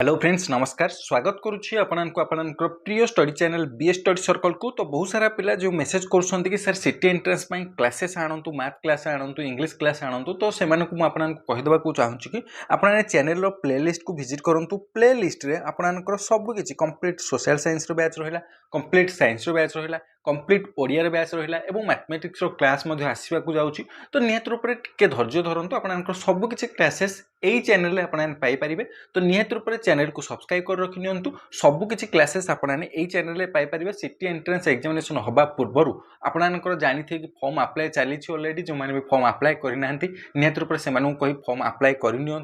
Hello friends नमस्कार स्वागत करुच्ची आपको आपनकर प्रिय study channel BA study circle को। तो बहुत सारा पिला जो मेसेज कर कि सर सिटी एंट्रेंस क्लासेस आणतु मैथ क्लास आणतु इंग्लिश क्लास आणतु तो से आपको कहीदेवाक चाहूँगी कि आपने चैनल प्लेलिस्ट को विजिट करूँ। प्लेलिस्ट रे आपनकर सबकि कंप्लीट सोशल साइंस बैच रहा, कंप्लीट साइंस बैच रहा, कंप्लीट ओडिया बैच रहा और मैथमेटिक्स क्लास आसवाक जाऊँगी। तो निहत रूप से टिके धैर्य धरतु आपनकर सबकि क्लासेस यही चैनल में पाइपर। तो निहत रूप से चैनल को सब्सक्राइब कर रखि नियंतु। सबकि क्लासेस आपने यही चैनल में पाइपर। सिटी एंट्रेंस एग्जामिनेशन हवा पूर्व आपंकर जानी थे कि फॉर्म अप्लाई चली ऑलरेडी जो मैंने भी फॉर्म अप्लाई करना निहत रूप से कही फॉर्म अप्लाई करनी।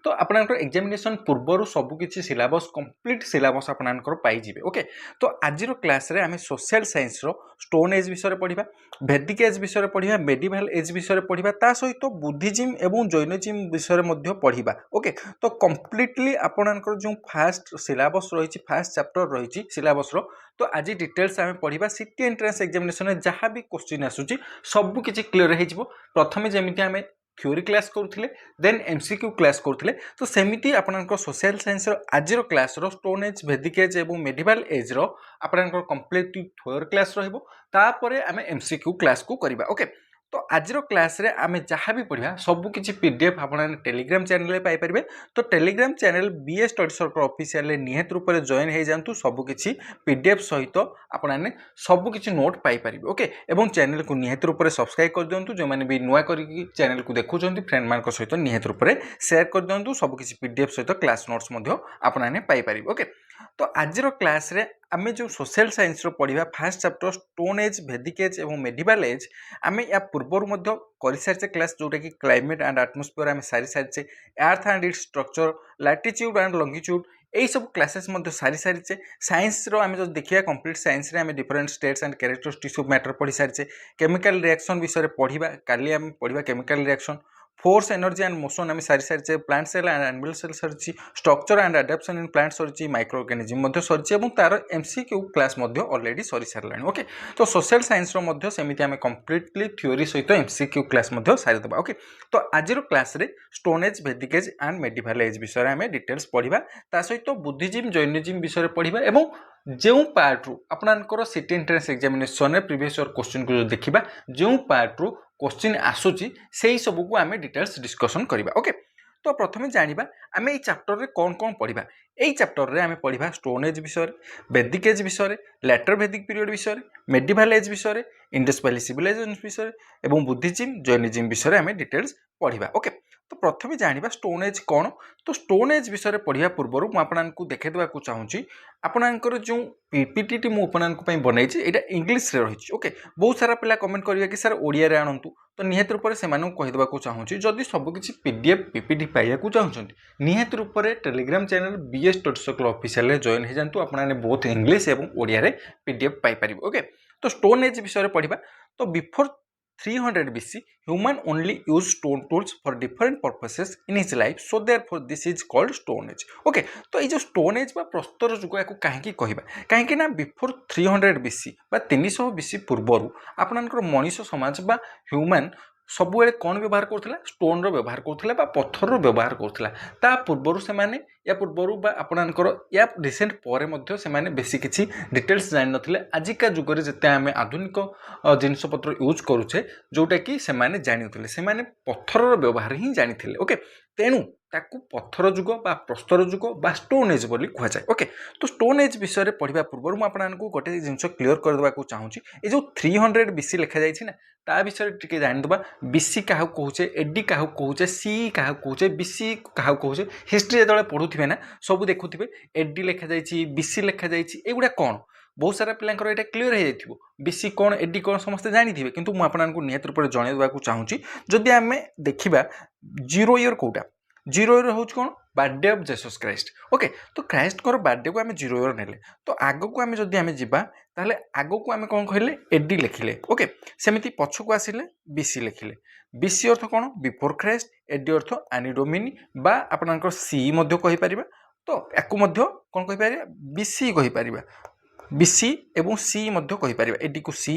तो आपंकर एग्जामिनेशन पूर्व सबकि सिलेबस कंप्लीट सिलेबस आपंकर पाइबे। ओके तो आज क्लास रे आम सोशल साइंस स्टोन एज विषय पढ़ा, वैदिक एज विषय पढ़ा, मेडिवल एज विषय पढ़ा, ता सहित बुद्धिज्म एवं जैनिज्म विषय पढ़ा। ओके तो कंप्लीटली आपनकर जो फास्ट सिलेबस रही फास्ट चैप्टर रही सिलेबस तो आज डिटेल्स आम पढ़ा। सिटी एंट्रेंस एग्जामिनेशन जहाँ भी क्वेश्चन आसूची सबकि क्लीयर हो। प्रथम जमी आम थ्योरी क्लास करुले देन एमसीक्यू क्लास करुले तो सेमती आपनकर सोशल साइंस आज class stone age Vedic age और मेडिवल एज आपनकर कंप्लीट थ्योरी क्लास रही आम एमसीक्यू क्लास को करवा। ओके तो आज क्लास रे आम जहाँ भी पढ़ा सबकि पीडीएफ आप टेलीग्राम चैनल में पाइपर। तो Telegram channel BA study circle official निहत रूप से जॉइन हो जातु। सबकि पीडीएफ सहित आपने सबकि नोट पाइपर। ओके एवं चैनल को निहत रूप से सब्सक्राइब कर दिंतु। जो मैंने भी नुआ कर चैनल को देखुं फ्रेंड मान सहित निहत रूप से शेयर कर दिंतु। सबकि पीडीएफ सहित क्लास नोट्स आपने पाइपर। ओके तो आज क्लास रे आम जो सोशल साइंस पढ़ा fast chapter stone age Vedic age और मेडिवल एज आम या पूर्व कर सारी क्लास जोटा कि क्लाइमेट एंड एटमॉस्फेयर आम सारी सारी, earth and its structure, latitude and longitude यही सब क्लासेस सारी सारी। साइंस आम जो देखिए कंप्लीट साइंस आम different states and characteristics of matter पढ़ी सारी। केमिकल रिएक्शन विषय पढ़ा काली आम पढ़ा chemical reaction, force energy and motion आम सारी सारी, plant cell and animal cell सरी, structure and adaptation in plant सरी, माइक्रो ऑर्गेनिज्म सरी और तार एमसीक्यू क्लास ऑलरेडी सरी सारे। ओके तो सोशल साइंस सेमती आम कंप्लीटली थ्योरी सहित एमसीक्यू क्लास सारीदे। ओके तो आज क्लास रे stone age Vedic as and medieval as विषय आम डिटेल्स पढ़ा, ता सहित बुद्धिज्म जैनिज्म विषय पढ़ा एवं जो पार्ट रू आपनकर city entrance examination previous year question को जो देखा जो पार्ट रू क्वेश्चन आसूची से सबू को आम डिटेल्स डिस्कसन करवा। ओके तो प्रथम जाना आम ये चैप्टर रे कौन कौन पढ़ा। यही चैप्टर रे आम पढ़ा स्टोन एज विषय, वैदिक एज विषय, लेटर वैदिक पीरियड विषय, मेडिवल एज विषय, इंडस वैली सिविलाइजेशन विषय और बुद्धिज्म जैनिज्म विषय आम डिटेल्स पढ़ा। ओके तो प्रथम जाना स्टोन एज कौन। तो स्टोन एज विषय पढ़ा पूर्व मुझे देखा चाहूँगी आपनकर जो पीपीटी मुझे बनई यहाँ इंग्लीश रही। ओके बहुत सारा पिला कमेंट करेंगे कि सर ओडिया रे आणतु। तो निहत रूप से कहीदेवाक चाहूँगी जदि सबकि पीडीएफ पीपीटी पाइबा चाहते निहत रूप से Telegram channel BA study circle official join हो जातु। आपने बोथ इंग्लीश और ओडिया रे पीडीएफ पाइपर। ओके तो स्टोन एज विषय पढ़ा। तो before 300 BC human only used stone tools for different purposes in his life, so therefore this is called stone age. Okay तो ये जो stone age बा प्रस्तर जुग या कहीं कहवा कहीं ना बिफोर 300 BC बा 300 BC पूर्वर आपनकर मनीष समाज बा ह्यूमन सबुले कौन व्यवहार करुला स्टोन रो व्यवहार करुला बा पत्थर रो व्यवहार करुला। ता पूर्वर से माने या पूर्वर बा आपनकर या रिसेंट पर मध्य से माने बेसी किछि डिटेल्स जानि नथिले। आजिका जुगरे जते आमे आधुनिक जिनस पत्र यूज करूछे जोटा कि से माने जानि नथिले, से माने पत्थर रो व्यवहार ही जानि थिले। ओके तेणु ताकू पत्थर जुग बा प्रस्तर जुग बा स्टोन एज बोली कह जाए। ओके तो स्टोन एज विषय पढ़ा पूर्व मुझे गोटे जिनस क्लीयर करदेवा चाहूँगी ये जो 300 BC लिखा जाए ना ता विषय टी जानीदे बीसी क्या कहे, एडी क्या कहे, सी क्या कहे, बीसी क्या कहे। हिस्ट्री जो पढ़ुवे ना सब देखुए एडी लिखा जाए बीसी लिखा जाए एगुड़ा कौन बहुत सारा पिलांकर यहाँ क्लीयर हो जाइए बीसी कौन एडी कौन समस्ते जानी किंतु मुझे निहत रूप से जनइदेवाक चाहूँगी। जदि आम देखा जीरो ईयर कौटा जीरो ईयर हूँ कौन birthday of Jesus Christ. Okay तो क्राइस्ट को बर्थडे को आम जीरो ईयर नेले तो आग को आम जदि आम जावा ताहले आग को आम कौन कहले एडी लिखिले। ओके सेमती पछकू आसिले बीसी लिखिले। बीसी अर्थ कौन बिफोर क्राइस्ट, एडी अर्थ एनी डोमिनी बा आपनकर सी मध्य कहि परिबा। तो याकू मध्य कौन कहि परिबा बीसी कहि परिबा। बीसी एवं सी कहीपर एडी को सी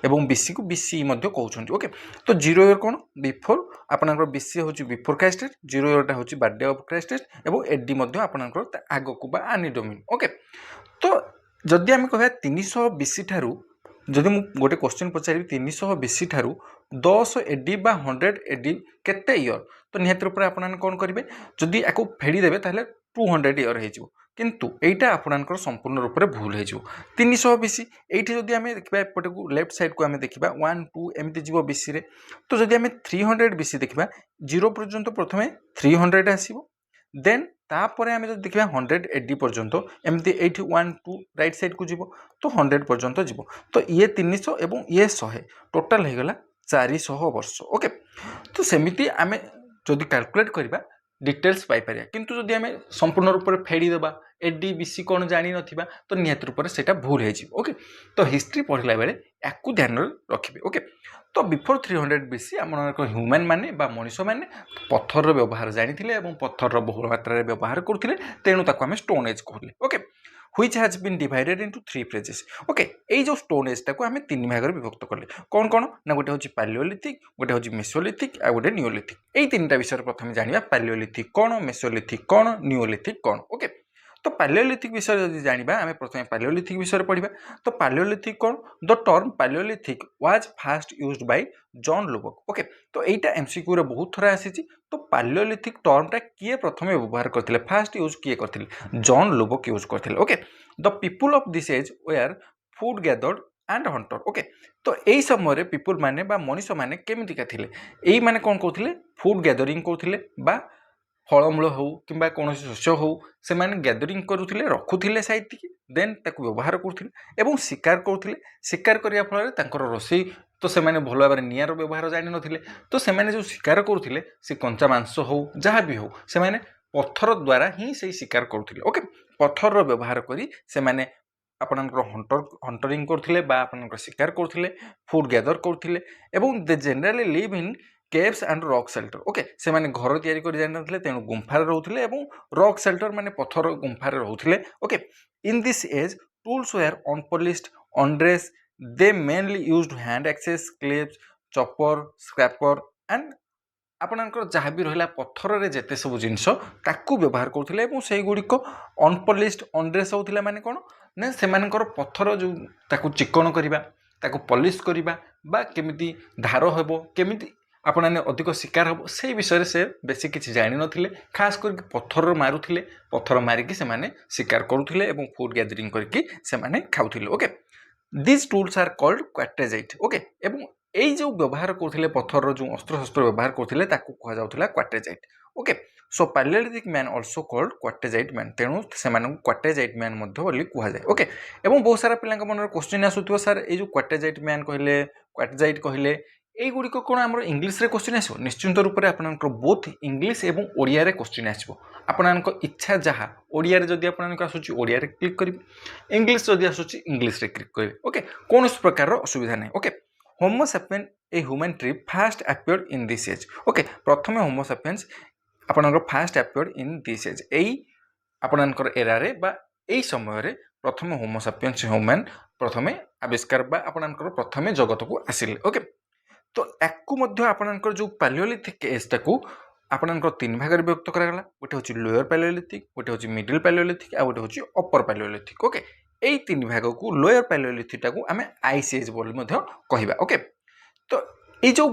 एवं बीसी को बीसी कहते ओके। तो 0 ईयर कौन बिफोर आपंकर बीसी हूँ बिफोर क्राइस्ट एज 0 ईयरटा हूँ बर्थडे ऑफ क्राइस्ट एज और एडी आपंकर आगक बा आनिडोमिन ओके। तो जदि आम कह 300 बीसी ठारू जदि मु गोटे क्वेश्चन पचारि 300 बीसी ठारू 10 एडी बा 100 एडी केते ईयर तो निहत रूप आपने कौन करेंगे जदि या फेड़देवे ताहले 200 ईयर हो किंतु एटा आपणकर संपूर्ण रूप से भूल हो 300 बीसी ये जदि आम देखा एपटे को लेफ्ट साइड को आम देखा 1 2 एमती जीव बीसी रे तो जदि आम 300 बीसी देखा 0 पर्यंत प्रथम 300 आसो देन तापर आम जो देखा 100 एडी पर्यंत एमती 1 2 राइट साइड को जीव तो 100 पर्यंत जीव तो ये 300 एवं ये 100 टोटाल होगला 400 वर्ष ओके। तो सेमिति आम जदि कैलकुलेट करवा डिटेल्स पाइपर किंतु जदि आम संपूर्ण रूप से फेड़देवा एडी बीसी कौन जानी नथिबा तो निहत रूप से भूल हो ओके। तो हिस्ट्री पढ़ला बेले या ध्यान रखिए ओके। तो बिफोर 300 बीसी आम ह्यूमैन माने बा मनीष मैंने पत्थर व्यवहार जानी पत्थर बहुल मात्रा व्यवहार करते तेणु ताको आम स्टोन एज कहले okay. which has been divided into 3 phases okay. ये जो स्टोन एज टाको आम 3 भाग में विभक्त कले कौन कौन ना गोटे हूँ पालियोलिथिक गोटे हूँ मेसोलिथिक आ गोटे नियोलिथिक ये 3टा विषय प्रथम जाना पालियोलिथिक कौन मेसोलिथिक कौन नियोलिथिक कौन ओके। तो पालियोलिथिक विषय जब जाना आम प्रथम पालियोलिथिक विषय पढ़ा तो पालियोलिथिक कौन the term palaeolithic was first used by John Lubbock okay. तो यहाँ एमसीक्यू रे बहुत थर आसी तो पालियोलिथिक टर्मटा किए प्रथम व्यवहार करते फास्ट यूज किए करते जॉन लुबक यूज करते okay. The people of this age were food gathered and hunter okay. तो यही समय पीपुल माने बा मनीष माने केमितिका थिले एई माने कौन कहते फूड गैदरिंग करते बा फलमूल हो कि कौन शस्य हो से गैदरिंग करुले रखुले साइड देन ताकू व्यवहार करते शिकार करते शिकार करने फल रोषे तो से भल भाव निआर व्यवहार जानी नथिले तो से जो शिकार करते से कंचा मांस हो जहाँ भी हो से पत्थर द्वारा ही से शिकार करते ओके। पत्थर व्यवहार करी से हंटरिंग करते शिकार करते फूड गैदर करते they generally live in caves and rock shelter okay. से माने घर तैयारी कर जान तेणु गुंफार रोते रॉक शेल्टर माने पत्थर गुंफार रोते okay. In this age tools were unpolished undressed they mainly used hand axes clips chopper scraper and आपणकर जहाँ भी रहा पत्थर रे जेते सब जिनस ताकू व्यवहार करते से गुड़िक अनपॉलिश्ड अनड्रेस होता माने कौन ना से पत्थर जो ताकू चिकन करवा ताकू पॉलिश करवा बा केमिति धार हेबो केमिति आपण अधिक शिकार हम से विषय से बेसी किसी जानी नथिले खास करके पत्थर मारुथिले पत्थर मारिकी से माने शिकार करुथिले एवं फूड गैदरिंग करके से माने खाउथिले okay. This tools are called quartzite okay. एवं एई जो व्यवहार करथिले पत्थर जो अस्त्र शस्त्र व्यवहार करथिले ताकू कहा जाउथिला quartzite okay. So palaeolithic man also called quartzite man तेणु से क्वार्टेजाइट मैन मध्य बोली कहा जाए ओके। एवं बहुत सारा पिलांक मन क्वेश्चन आसुथिबो सर ए जो क्वार्टेजाइट मैन कहले क्वार्टेजाइट कहले এইগুড়িক কোণ আমার ইংলিশে কোশ্চিন আসব নিশ্চিন্ত রূপে আপনার বোথ ইংলিশ এবং ওড়িয়ারে কোশ্চিন আসব আপনার ইচ্ছা যাহা ওড়িয়ারে যদি আপনার আসুচি ওড়িয়ারে ক্লিক করবে ইংলিশ যদি আসুচি ইংলিশে ক্লিক করবে ওকে কৌশি প্রকার অসুবিধা নাই okay. Homo sapiens a human tree first appeared in this age okay. প্রথমে হোমো সাপিয়েন্স আপনার first appeared in this age এই আপনার এরারে বা এই সময়ের প্রথমে হোমো সাপিয়েন্স হ্যুমান প্রথমে আবিষ্কার বা আপনার প্রথমে জগতকু আসিলে ওকে। तो याकू आपणकर जो पालियोलिथिक एजटा को आपणकर 3 भाग में विभक्त करागला गोटे हूँ लोअर पालियोलिथिक गोटे हूँ मिडिल पालियोलिथिक आ गोटे हूँ अपर पालियोलिथिक ओके। यही 3 भाग को लोअर पालियोलिथिक टाको आम आइस एज बोली कहवा ओके। तो ये जो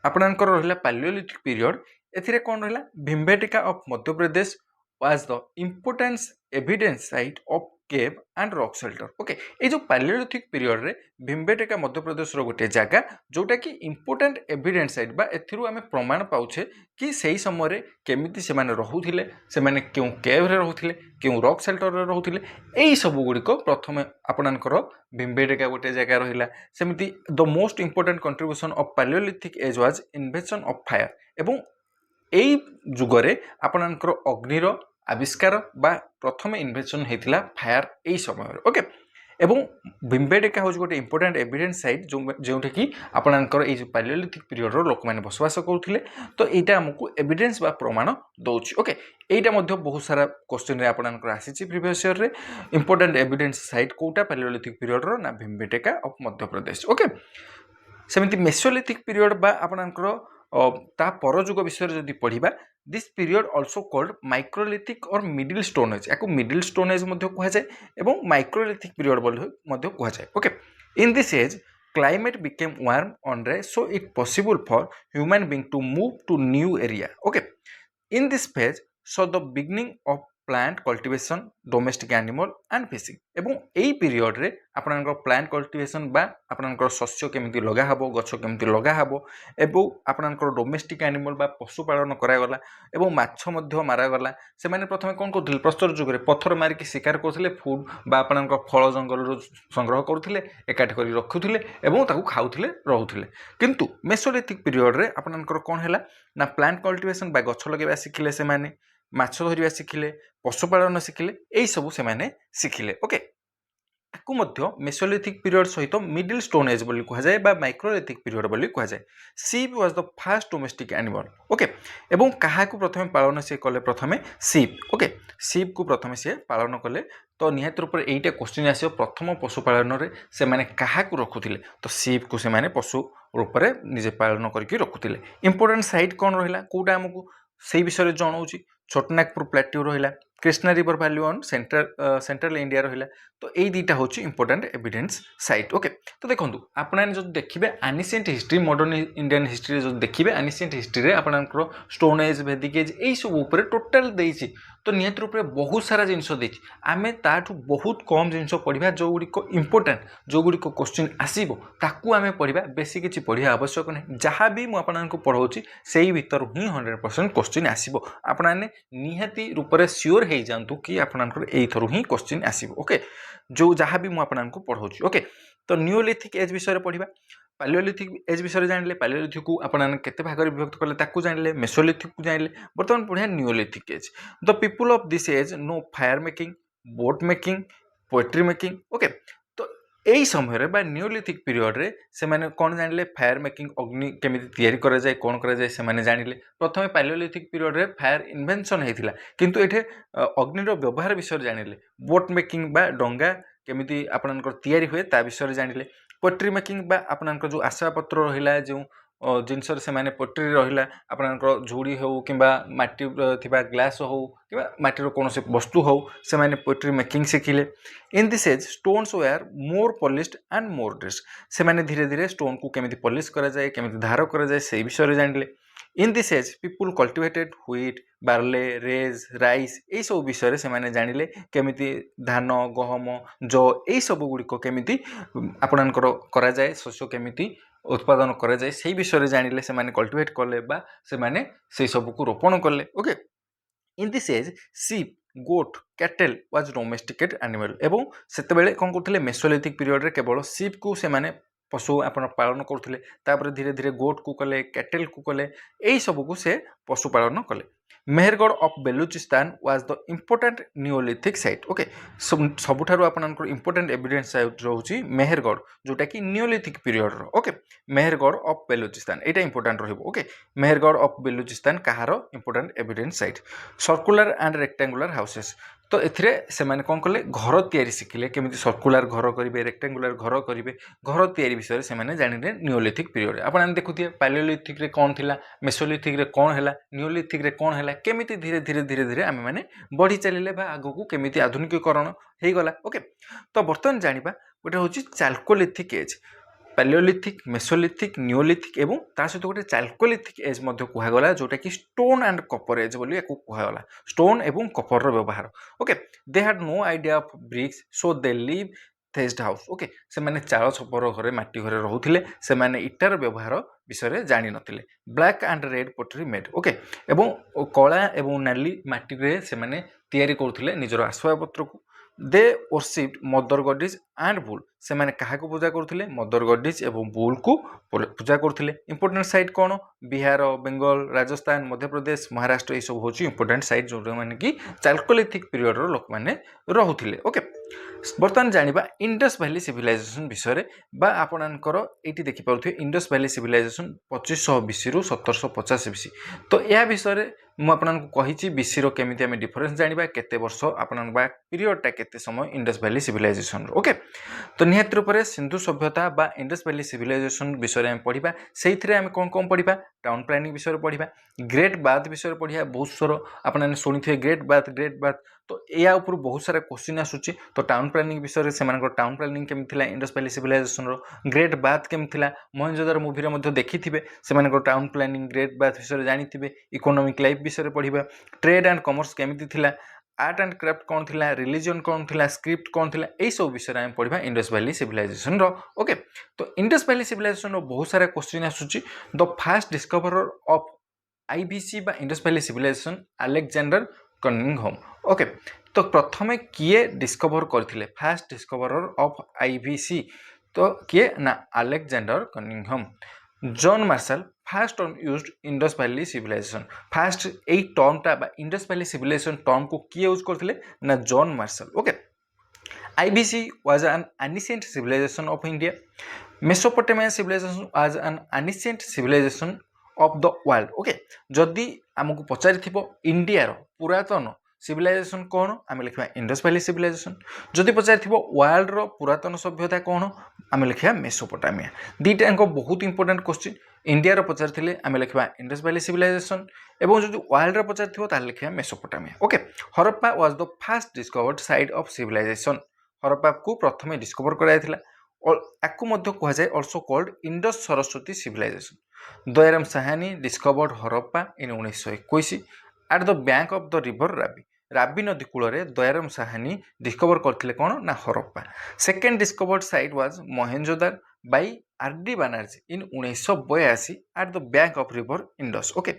आपणकर रहा पालियोलिथिक पीरियड ए कौन रहा Bhimbetka of Madhya Pradesh was the importance evidence site of cave and rock shelter okay. ये जो पालियोलिथिक पीरियड रे भिम्बेटिका मध्य प्रदेश गोटे जगह जोटा कि इम्पोर्टेंट एविडेंस साइट बा एथिरु आमे प्रमाण पाउछे कि सही समय केमिति से माने रहुथिले से माने क्यों केव रे रहुथिले क्यों रॉक शेल्टर रे रहुथिले एई सब गुड़िक प्रथम आपणकर भिम्बेटिका गोटे जगह रहिला सेमिति the most important contribution of palaeolithic age was invention of fire एवं एई जुगरे आपणकर अग्निर आविष्कार बा प्रथम इन्वेंशन होता फायर यही समय ओके। এবং ଭୀମବେଟକା ହେଉଛି ଗୋଟେ ଇମ୍ପୋର୍ଟାଣ୍ଟ ଏଭିଡେନ୍ସ ସାଇଟ୍ ଯେଉଁଠିକି ଆପଣଙ୍କର ଏଇ ଯେଉଁ ପାଲିଓଲିଥିକ୍ ପିରିୟଡ଼ର ଲୋକମାନେ ବସବାସ କରୁଥିଲେ। ତ ଏଇଟା ଆମକୁ ଏଭିଡେନ୍ସ ବା ପ୍ରମାଣ ଦେଉଛି। ଓକେ, এইটা ମଧ୍ୟ ବହୁତ ସାରା କ୍ୱେଶ୍ଚିନ୍ରେ ଆପଣଙ୍କର ଆସିଛି ପ୍ରିଭିୟସ୍ ଇୟର୍ରେ। ଇମ୍ପୋର୍ଟାଣ୍ଟ ଏଭିଡେନ୍ସ ସାଇଟ୍ କେଉଁଟା ପାଲିଓଲିଥିକ୍ ପିରିୟଡ଼ର ନା ଭୀମବେଟକା ଅଫ୍ ମଧ୍ୟପ୍ରଦେଶ। ଓକେ, ସେମିତି ମେସୋଲିଥିକ୍ ପିରିୟଡ଼ ବା ଆପଣଙ୍କର ତା ପରଯୁଗ ବିଷୟରେ ଯଦି ପଢ଼ିବା, this period also called microlithic or middle stone age, ୟାକୁ ମିଡିଲ୍ ଷ୍ଟୋନ୍ ଏଜ୍ ମଧ୍ୟ କୁହାଯାଏ ଏବଂ ମାଇକ୍ରୋଲିଥିକ୍ ପିରିୟଡ଼ ବୋଲି ମଧ୍ୟ କୁହାଯାଏ। Okay, in this age climate became warm on rise, so it possible for human being to move to new area. Okay, in this phase so the beginning of plant cultivation, domestic animal and fishing। এবং এই পিরিয়ডরে আপনার plant কল্টিভেশন বা আপনার শস্য কেমিতি লগা হব, গছ কেমিতি লগা হব এবং আপনার ডোমেস্টিক আনিমাল বা পশুপালন করাগলা এবং মাছ মধ্য মারাগলা। সেমানে প্রথমে কোণ করুলে প্রস্তর যুগরে পথর মারিকি শিকার করুলে, ফুড বা আপনার ফল জঙ্গলর সংগ্রহ করুলে, একাঠি করে রখুলে এবং তাকে খাউলে রহুলে। কিন্তু মেসোলিথিক পিরিয়ডরে আপনার কোণ হল না প্লান্ট কল্টিভেশন বা গছ লগাইবা শিখিলে, সেমানে মাছ ধরিবা শিখিলে, পশুপালন শিখিলে, এইসবু সেমানে শিখিলে। ওকে, ତାକୁ ମଧ୍ୟ ମେସୋଲିଥିକ୍ ପିରିୟଡ଼ ସହିତ ମିଡିଲ୍ ଷ୍ଟୋନ୍ ଏଜ୍ ବୋଲି କୁହାଯାଏ ବା ମାଇକ୍ରୋଲିଥିକ୍ ପିରିୟଡ଼ ବୋଲି କୁହାଯାଏ। Sheep was the first domestic animal. Okay, ଏବଂ କାହାକୁ ପ୍ରଥମେ ପାଳନ ସିଏ କଲେ? ପ୍ରଥମେ ସିପ୍। ଓକେ, ସିପ୍କୁ ପ୍ରଥମେ ସିଏ ପାଳନ କଲେ। ତ ନିହାତି ରୂପରେ ଏଇଟା କ୍ୱେଶ୍ଚିନ୍ ଆସିବ, ପ୍ରଥମ ପଶୁପାଳନରେ ସେମାନେ କାହାକୁ ରଖୁଥିଲେ? ତ ସିପ୍କୁ ସେମାନେ ପଶୁ ରୂପରେ ନିଜେ ପାଳନ କରିକି ରଖୁଥିଲେ। ଇମ୍ପୋର୍ଟାଣ୍ଟ ସାଇଟ୍ କ'ଣ ରହିଲା, କେଉଁଟା ଆମକୁ ସେଇ ବିଷୟରେ ଜଣାଉଛି? ଛୋଟନାଗପୁର ପ୍ଲାଟ୍ୟୁ ରହିଲା, Krishna river valley on central India ରହିଲା। তো এই দুইটা হচ্ছে ইম্পর্টান্ট এভিডেন্স সাইট। ওকে, তো দেখুন আপনার যদি দেখবে আনিসিয়েন্ট হিস্ট্রি, মডর্ন ইন্ডিয়ান হিস্ট্রি যদি দেখবে, আনিসিয়েন্ট হিস্ট্রি আপনার স্টোন এজ, ভেদিক এজ এইসব উপরে টোটাল দিয়েছি। তো নিহত রূপে বহুত সারা জিনিস দিয়েছি। আমি তাঠু বহুত কম জিনিস পড়া, যেগুড়িক ইম্পর্টান্ট, যেগুড়িক কোশ্চিন আসব তাকে আমি পড়া, বেশি কিছু পড়া আবশ্যক না। যাহা বি মু আপনার পড়াউছি সেই ভিতর হি 100% কোশ্চিন আসব। আপনার নিহাতি রূপে সিওর হয়ে যাতে কি আপনার এইথর হি কোশ্চিন আসব। ওকে, जो जहाँ भी मुझे आपको पढ़ाऊँ। ओके, तो नियोलिथिक एज विषय पढ़ा, पालियोलिथिक एज विषय जानिले, पालियोलिथिक को आपने केते भाग में विभक्त कले ताकू जानिले, मेसोलिथिक को जानिले। बर्तमान पढ़िया Neolithic age. The people of this age know fire making, boat making, pottery making. Okay, तो यही समय बा नियोलिथिक पीरियड रे से माने कौन जानिले? फायर मेकिंग, अग्नि केमिति तैयारी करा जाए, कौन करा जाए से माने जानिले। प्रथमे पालियोलिथिक पीरियड रे फायर इन्वेंशन हेतिला, किंतु एठे अग्निर व्यवहार विषय जानिले। बोट मेकिंग बा डंगा केमिति आपनकर तैयारी हुए ता विषय जानिले। पोएट्री मेकिंग बा आपनकर जो आशापत्र रहिला, जो जिनस से माने पोएट्री रहिला, आपनकर झुड़ी हो किंबा माटी थिबा ग्लास हो किंबा माटीर कोनोसी वस्तु हो, से माने पोएट्री मेकिंग शिखिले। In this age stones were more polished and more dressed, से माने धीरे धीरे स्टोन को केमिति पॉलिश करा जाए, केमिति धार करा जाए से विषय जानिले। In this age people cultivated wheat, barley, रेज, राइस यही सब विषय से माने जानिले, केमिति धान, गहम, जौ यही सब गुड़िक केमिति आपणकर करा जाए, शस्य केमिति उत्पादन करा जाए से विषय जानिले। से माने कल्टिवेट कले बा से माने से सब को रोपण कले। ओके, इन दिस एज सीप, गोट, कैटल वाज डोमेस्टिकेट एनिमल। एवं सेतेबेले कोन करथिले? मेसोलिथिक पीरियड रे केवल सीप को से माने पशु आपण पालन करथिले, तापर धीरे धीरे गोट को कले, कैटल को कले, यही सब को से पशुपालन कले। Mehrgarh of Baluchistan was the important neolithic site. Okay, सबुठारु आपनकर इम्पोर्टाट एविडेंस साइट रोची मेहरगढ़, जोटा कि नियोलिथिक पीरियड रो। ओके, मेहरगढ़ ऑफ बेलुचिस्तान एटा इम्पोर्टाट रहइबो। ओके, मेहरगढ़ ऑफ बेलुचिस्तान कहार important evidence site. Circular and rectangular houses, तो एथिरे से माने कोन कले? घर तैयारी शिखिले, केमिति सर्कुलर घर करिवे, रेक्टेंगुलर घर करिवे, घर तैयारी विषय से माने जानिले नियोलिथिक पीरियड। आपण देखुथिए पालियोलिथिक रे कोन थिला, मेसोलिथिक रे कोन हैला, नियोलिथिक रे कोन हैला, केमिति धीरे धीरे धीरे धीरे आमे माने बढ़ी चलिले बा आगो केमिति आधुनिकीकरण हे गला। ओके, तो बर्तमान जानिबा गोटे होची Chalcolithic age. Palaeolithic, Mesolithic, Neolithic एवं ता सहित गोटे चाल्कोलिथिक एज मध्य कुहागला, जोटा कि स्टोन एंड कपर एज बोली याकू कुहागला। स्टोन एवं कपर रो व्यवहार। Okay, they had no idea of bricks, so they live thatched house. Okay, से माने चाल छपर घरे, माटी घरे रहुथिले, से माने इटार व्यवहार विषय जानि नथिले। Black and red pottery made. Okay, एवं कला एवं नाली माटी रे से माने तैयारी करथिले निजर आसबाबपत्र को। They worshipped mother goddess and bull, से माने काहा को पूजा करथिले? मदर गॉडेज एवं बुल को पूजा करथिले। इंपोर्टेंट साइट कोन? बिहार, बेंगल, राजस्थान, मध्य प्रदेश, महाराष्ट्र, ये सब होची इंपोर्टेंट साइट जो माने कि चाल्कोलिथिक पीरियड रो लोक माने रहुथिले। ओके, बर्तमान जानिबा इंडस वैली सिविलाइजेशन विषय बा आपणकर ये देखिपे इंडस वैली सिविलाइजेशन 2500 बीसी रु 1750 बीसी। तो यह विषय मुझे कही बीसी केमी आम डिफरेन्स जाना केते वर्ष आपण पीरियडटा केते समय इंडस वैली सिविलाइजेशन ओके। तो निहत रूप से सिंधु सभ्यता बा इंडस वैली सिविलाइजेशन विषय आम पढ़ा से आम कौन कौन पढ़ा टाउन प्लानिंग विषय पढ़ा ग्रेट बाथ विषय पढ़ा बहुत सर आपने शुणी ग्रेट बाथ तो या ऊपर बहुत सारा क्वेश्चन आसूची। तो टाउन प्लानिंग विषय से टाउन प्लानिंग केमी थिला Indus valley civilisation great bath केमी थिला मोहनजोदारो मूवी रे देखिथिबे सेमानकर टाउन प्लानिंग ग्रेट बाथ विषय जानिथिबे इकोनॉमिक लाइफ विषय पढ़ा ट्रेड एंड कॉमर्स केमी थिला आर्ट एंड क्राफ्ट कौन थिला रिलीजन कौन थिला स्क्रिप्ट कौन थिला यही सब विषय आम पढ़ा इंडस वैली सिविलाइजेशन ओके। तो इंडस वैली सिविलाइजेशन बहुत सारा क्वेश्चन आसूची। The first discoverer of IBC बा Indus valley civilisation Alexander Cunningham okay. तो प्रथमे किए डिस्कवर करथिले फास्ट डिस्कवरर ऑफ आईबीसी तो किए ना Alexander Cunningham. John Marshall first term used Indus valley civilisation first यही टर्मटा बा इंडस वैली सिविलाइजेशन टर्म को किए यूज करथिले ना John Marshall okay. IVC was an ancient civilisation of India Mesopotamia civilisation was an ancient civilisation of the world okay. जदि आमको पचारि India पुरातन सिविलाइजेशन कौन आम लिखा इंडस वैली सिविलाइजेशन जदि पचारि वर्ल्ड रो पुरातन सभ्यता कौन आम लिखा मेसोपोटामिया दीटा बहुत इंपोर्टेंट क्वेश्चन इंडिया रो पचारि आम लिखा इंडस वैली सिविलाइजेशन एवं जो वर्ल्ड रो पचारि लिखा Mesopotamia okay. Harappa was the first discovered site of civilisation Harappa को प्रथम डिस्कवर कराइथिला आपको कह जाए also called Indus Saraswati civilisation. Dayaram Sahni discovered Harappa in 1921 at the bank of the river Ravi Ravi नदी कूल दयाराम साहानी डिस्कवर करते कौन ना Harappa. Second discovered site was Mohenjodaro by R D. Banerjee in 1982 at the bank of river Indus okay.